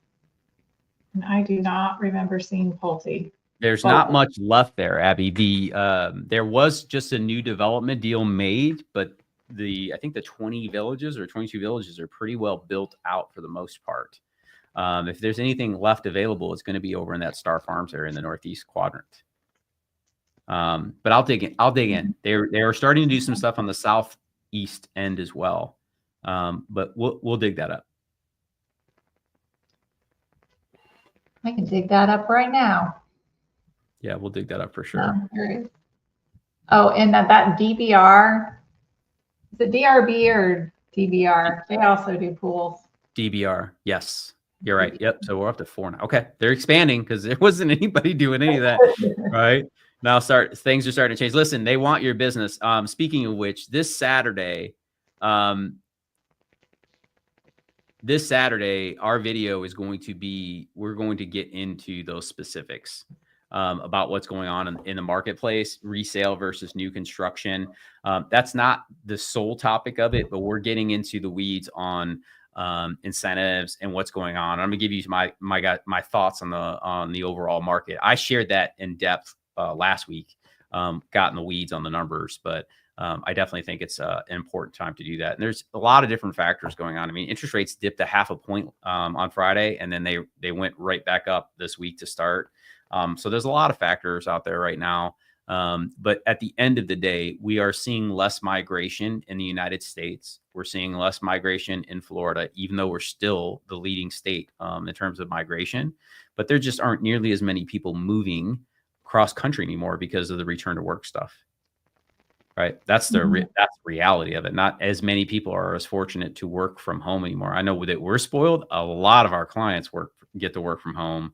Speaker 2: and I do not remember seeing Pulte.
Speaker 1: There's not much left there, Abby. There was just a new development deal made, but I think the 20 villages or 22 villages are pretty well built out for the most part. If there's anything left available, it's going to be over in that Star Farms area in the northeast quadrant. But I'll dig in. They are starting to do some stuff on the southeast end as well. But we'll dig that up.
Speaker 2: I can dig that up right now.
Speaker 1: Yeah, we'll dig that up for sure.
Speaker 2: Oh, and that DBR, is it DRB or DBR? They also do pools.
Speaker 1: DBR, yes. You're right. Yep. So we're up to 4 now. Okay. They're expanding because there wasn't anybody doing any of that. Right. Now things are starting to change. Listen, they want your business. Speaking of which, this Saturday, our video is going to be, we're going to get into those specifics about what's going on in the marketplace, resale versus new construction. That's not the sole topic of it, but we're getting into the weeds on incentives and what's going on. I'm gonna give you my thoughts on the overall market. I shared that in depth last week, got in the weeds on the numbers, but I definitely think it's an important time to do that. And there's a lot of different factors going on. I mean, interest rates dipped a 0.5 point on Friday, and then they went right back up this week to start. So there's a lot of factors out there right now. But at the end of the day, we are seeing less migration in the United States. We're seeing less migration in Florida, even though we're still the leading state in terms of migration. But there just aren't nearly as many people moving cross country anymore because of the return to work stuff. Right. That's the reality of it. Not as many people are as fortunate to work from home anymore. I know that we're spoiled. A lot of our clients get to work from home,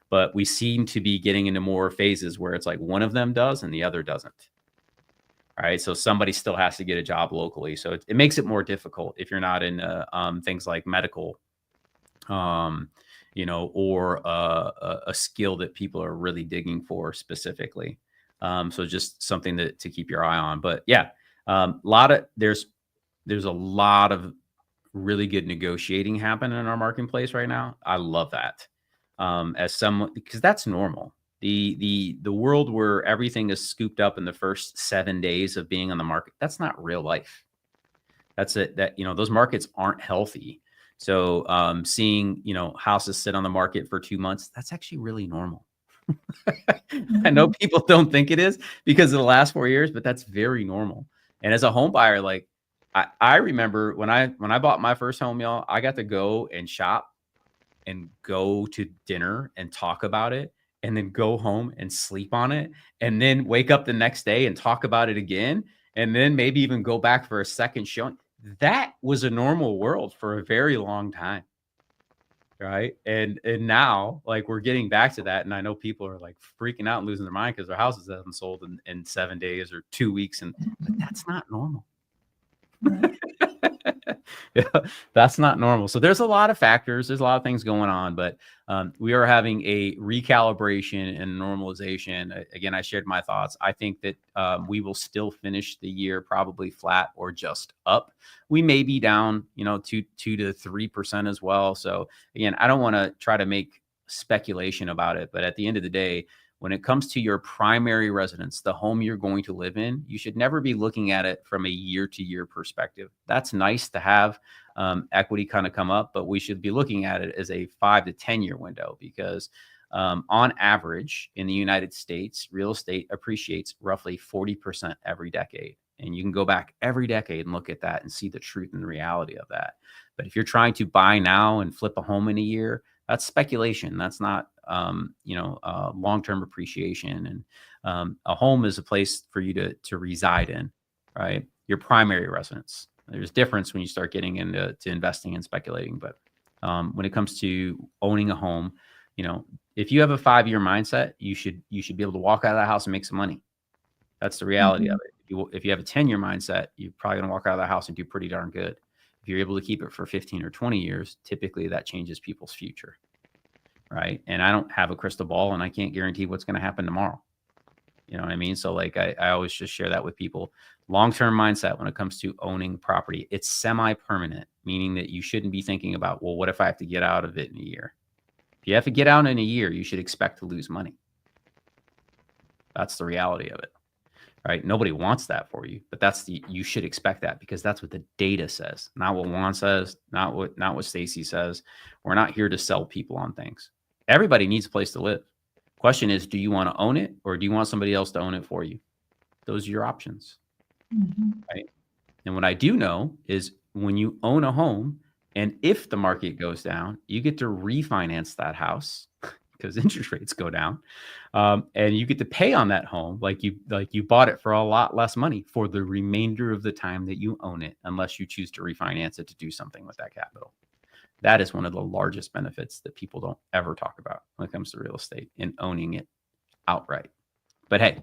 Speaker 1: but we seem to be getting into more phases where it's like one of them does and the other doesn't. All right. So somebody still has to get a job locally. So it makes it more difficult if you're not in things like medical, or a skill that people are really digging for specifically. So just something to keep your eye on. But yeah, there's a lot of really good negotiating happening in our marketplace right now. I love that. As someone, because that's normal. The world where everything is scooped up in the first 7 days of being on the market, that's not real life. That's it. Those markets aren't healthy. So seeing, houses sit on the market for 2 months, that's actually really normal. I know people don't think it is because of the last 4 years, but that's very normal. And as a home buyer, like I remember when I bought my first home, y'all, I got to go and shop and go to dinner and talk about it and then go home and sleep on it and then wake up the next day and talk about it again. And then maybe even go back for a second showing. That was a normal world for a very long time. Right. And now, like, we're getting back to that. And I know people are like freaking out and losing their mind because their houses haven't sold in 7 days or 2 weeks. But that's not normal. Yeah, that's not normal. So there's a lot of factors. There's a lot of things going on, but we are having a recalibration and normalization. Again, I shared my thoughts. I think that we will still finish the year probably flat or just up. We may be down, 2 to 3% as well. So again, I don't want to try to make speculation about it, but at the end of the day, when it comes to your primary residence, the home you're going to live in, you should never be looking at it from a year-to-year perspective. That's nice to have equity kind of come up, but we should be looking at it as a 5 to 10 year window, because on average in the United States, real estate appreciates roughly 40% every decade. And you can go back every decade and look at that and see the truth and the reality of that. But if you're trying to buy now and flip a home in a year, that's speculation. That's not, long-term appreciation. And a home is a place for you to reside in, right? Your primary residence. There's difference when you start getting into investing and speculating. But when it comes to owning a home, if you have a 5-year mindset, you should be able to walk out of that house and make some money. That's the reality of it. If you have a 10-year mindset, you're probably going to walk out of the house and do pretty darn good. If you're able to keep it for 15 or 20 years, typically that changes people's future, right? And I don't have a crystal ball, and I can't guarantee what's going to happen tomorrow. You know what I mean? So like I always just share that with people. Long-term mindset when it comes to owning property, it's semi-permanent, meaning that you shouldn't be thinking about, well, what if I have to get out of it in a year? If you have to get out in a year, you should expect to lose money. That's the reality of it. Right? Nobody wants that for you, but you should expect that, because that's what the data says, not what Juan says, not what Stacy says. We're not here to sell people on things. Everybody needs a place to live. Question is, do you want to own it, or do you want somebody else to own it for you? Those are your options. Right? And what I do know is when you own a home, and if the market goes down, you get to refinance that house because interest rates go down, and you get to pay on that home like you bought it for a lot less money for the remainder of the time that you own it, unless you choose to refinance it to do something with that capital. That is one of the largest benefits that people don't ever talk about when it comes to real estate and owning it outright. But hey,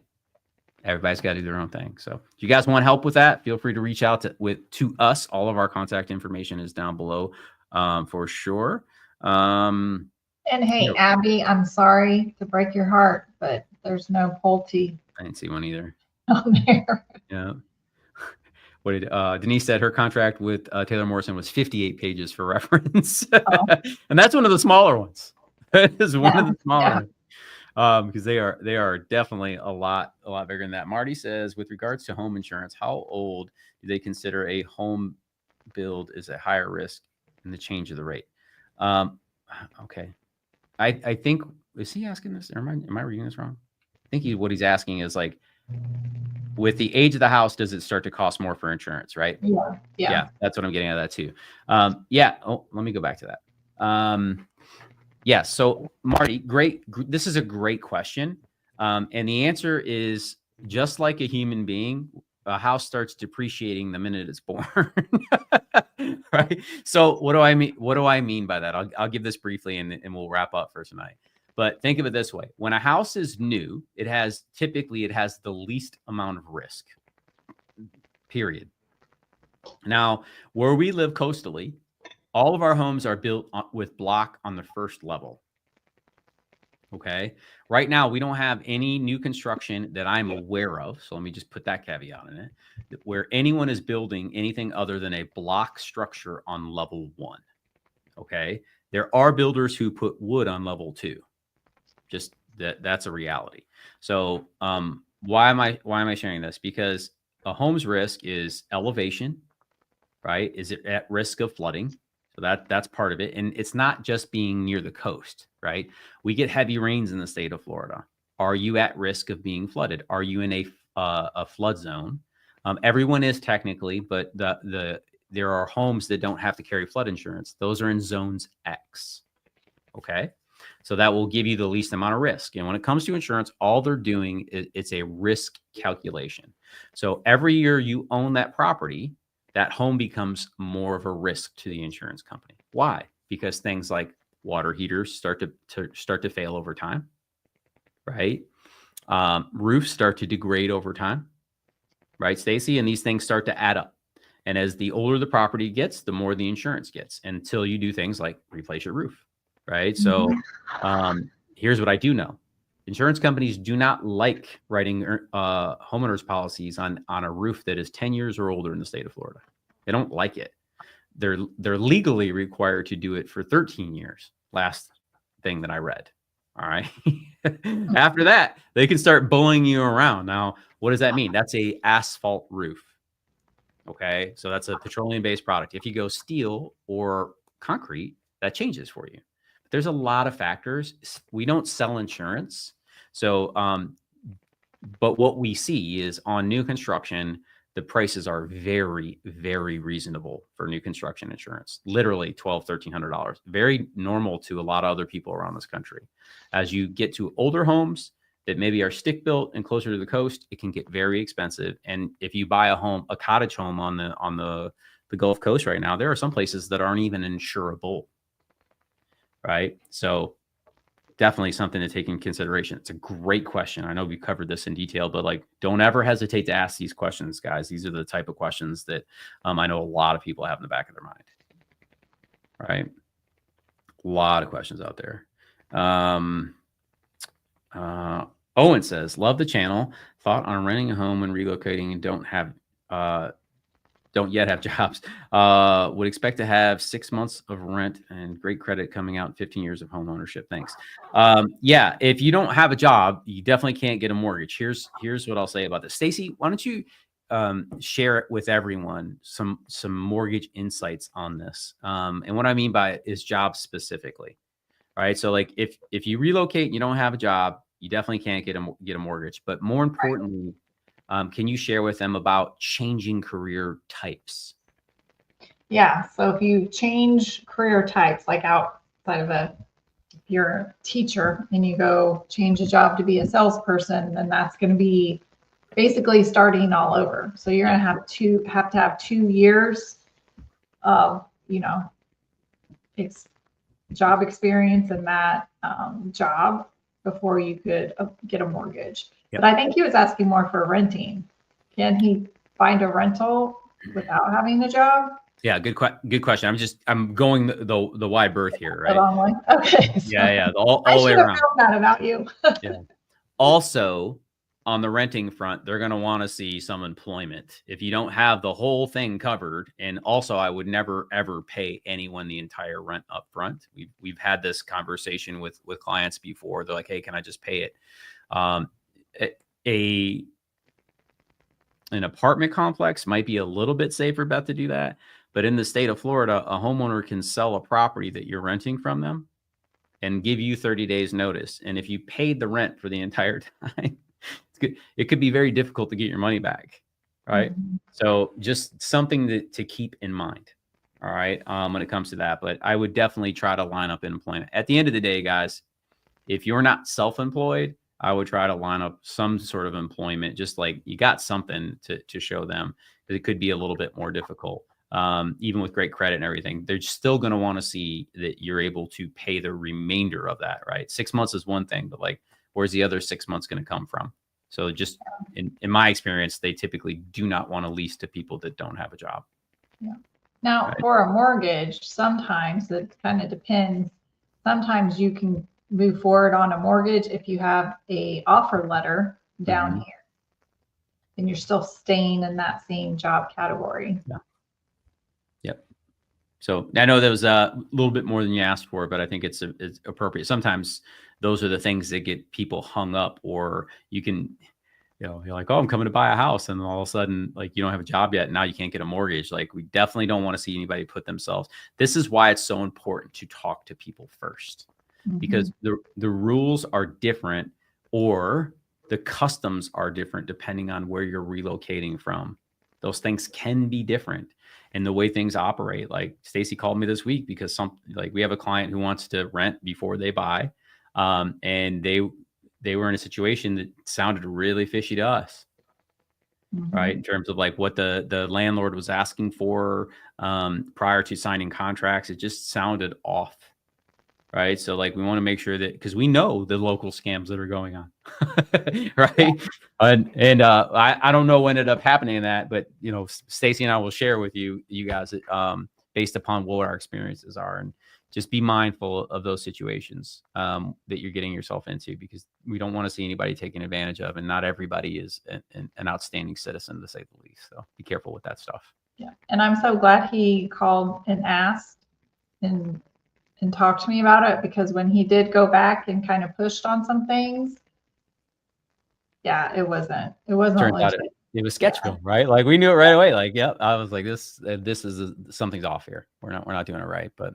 Speaker 1: everybody's got to do their own thing. So if you guys want help with that, feel free to reach out to us. All of our contact information is down below, for sure.
Speaker 2: And hey, Abby, I'm sorry to break your heart, but there's no Pulte.
Speaker 1: I didn't see one either.
Speaker 2: On there.
Speaker 1: Yeah. What did Denise said? Her contract with Taylor Morrison was 58 pages for reference, and that's one of the smaller ones. That is one of the smaller ones, because they are definitely a lot bigger than that. Marty says, with regards to home insurance, how old do they consider a home build is a higher risk in the change of the rate? Okay. I think, is he asking this? Or am I reading this wrong? I think what he's asking is like, with the age of the house, does it start to cost more for insurance, right? Yeah. That's what I'm getting at that too. Oh, let me go back to that. So Marty, great. This is a great question. And the answer is, just like a human being, a house starts depreciating the minute it's born. Right? So what do I mean? What do I mean by that? I'll give this briefly and we'll wrap up for tonight. But think of it this way. When a house is new, it has the least amount of risk, period. Now, where we live coastally, all of our homes are built with block on the first level. Okay. Right now, we don't have any new construction that I'm aware of. So let me just put that caveat in it, where anyone is building anything other than a block structure on level 1. Okay. There are builders who put wood on level 2. Just that's a reality. So why am I sharing this? Because a home's risk is elevation, right? Is it at risk of flooding? So that's part of it. And it's not just being near the coast, right? We get heavy rains in the state of Florida. Are you at risk of being flooded? Are you in a flood zone? Everyone is technically, but there are homes that don't have to carry flood insurance. Those are in zones X. Okay. So that will give you the least amount of risk. And when it comes to insurance, all they're doing is it's a risk calculation. So every year you own that property, that home becomes more of a risk to the insurance company. Why? Because things like water heaters start to fail over time, right? Roofs start to degrade over time, right, Stacy? And these things start to add up. And as the older the property gets, the more the insurance gets, until you do things like replace your roof. Right. So here's what I do know. Insurance companies do not like writing homeowners policies on a roof that is 10 years or older in the state of Florida. They don't like it. They're legally required to do it for 13 years. Last thing that I read. All right. After that, they can start bullying you around. Now, what does that mean? That's a asphalt roof. Okay. So that's a petroleum-based product. If you go steel or concrete, that changes for you. There's a lot of factors. We don't sell insurance. So, but what we see is on new construction, the prices are very, very reasonable for new construction insurance. Literally $1,200, $1,300. Very normal to a lot of other people around this country. As you get to older homes that maybe are stick built and closer to the coast, it can get very expensive. And if you buy a cottage home on the Gulf Coast right now, there are some places that aren't even insurable. Right. So definitely something to take in consideration. It's a great question. I know we covered this in detail, but like, don't ever hesitate to ask these questions, guys. These are the type of questions that I know a lot of people have in the back of their mind. Right. A lot of questions out there. Owen says, love the channel. Thought on renting a home and relocating and don't yet have jobs. Would expect to have 6 months of rent and great credit coming out, 15 years of home ownership. Thanks. Yeah, if you don't have a job, you definitely can't get a mortgage. Here's what I'll say about this. Stacy, why don't you share it with everyone, some mortgage insights on this. And what I mean by it is jobs specifically. Right. So like if you relocate and you don't have a job, you definitely can't get a mortgage. But more importantly, can you share with them about changing career types?
Speaker 2: Yeah. So if you change career types, like outside of if you're a teacher and you go change a job to be a salesperson, then that's going to be basically starting all over. So you're going to have to have 2 years of, job experience in that job before you could get a mortgage. Yep. But I think he was asking more for renting. Can he find a rental without having a job?
Speaker 1: Yeah, good question. I'm going the wide berth here, right?
Speaker 2: The long one. Okay. So
Speaker 1: yeah, all the way around.
Speaker 2: I should have known that about you.
Speaker 1: Yeah. Also, on the renting front, they're going to want to see some employment. If you don't have the whole thing covered, and also I would never ever pay anyone the entire rent up front. We've had this conversation with clients before. They're like, hey, can I just pay it? An apartment complex might be a little bit safer bet to do that. But in the state of Florida, a homeowner can sell a property that you're renting from them and give you 30 days notice. And if you paid the rent for the entire time, it could be very difficult to get your money back. Right. Mm-hmm. So just something to keep in mind. All right. When it comes to that, but I would definitely try to line up employment. At the end of the day, guys, if you're not self-employed, I would try to line up some sort of employment, just like you got something to show them, because it could be a little bit more difficult. Even with great credit and everything, they're still going to want to see that you're able to pay the remainder of that, right? 6 months is one thing, but like, where's the other 6 months going to come from? So just in my experience, they typically do not want to lease to people that don't have a job.
Speaker 2: Yeah. Now, right? For a mortgage, sometimes it kind of depends. Sometimes you can move forward on a mortgage if you have a offer letter down mm-hmm. here and you're still staying in that same job category.
Speaker 1: Yeah. Yep. So I know that was a little bit more than you asked for, but I think it's appropriate. Sometimes those are the things that get people hung up, or you can, you're like, oh, I'm coming to buy a house. And all of a sudden, like, you don't have a job yet. Now you can't get a mortgage. Like, we definitely don't want to see anybody put themselves. This is why it's so important to talk to people first, mm-hmm. because the rules are different, or the customs are different depending on where you're relocating from. Those things can be different. And the way things operate, like Stacy called me this week because we have a client who wants to rent before they buy. And they were in a situation that sounded really fishy to us, mm-hmm. right? In terms of like what the landlord was asking for prior to signing contracts. It just sounded off, right? So like, we want to make sure that, because we know the local scams that are going on, right? Yeah. And I don't know what ended up happening in that, but Stacy and I will share with you guys based upon what our experiences are, and just be mindful of those situations that you're getting yourself into, because we don't want to see anybody taken advantage of, and not everybody is an outstanding citizen, to say the least. So be careful with that stuff.
Speaker 2: Yeah. And I'm so glad he called and asked, and and talk to me about it, because when he did go back and kind of pushed on some things, yeah, it wasn't
Speaker 1: Turns out it was sketch film, right? Like we knew it right away. Like, yep, I was like, this is something's off here. We're not doing it right. But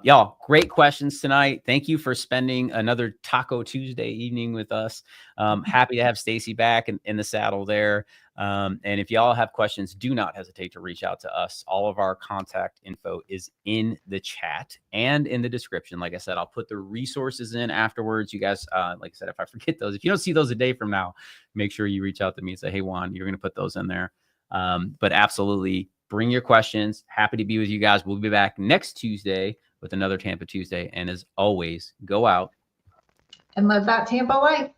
Speaker 1: y'all, great questions tonight. Thank you for spending another Taco Tuesday evening with us. Happy to have Stacy back in the saddle there. And if y'all have questions, do not hesitate to reach out to us. All of our contact info is in the chat and in the description. Like I said, I'll put the resources in afterwards. You guys, like I said, if I forget those, if you don't see those a day from now, make sure you reach out to me and say, hey, Juan, you're going to put those in there. But absolutely bring your questions. Happy to be with you guys. We'll be back next Tuesday with another Tampa Tuesday. And as always, go out
Speaker 2: and live that Tampa life.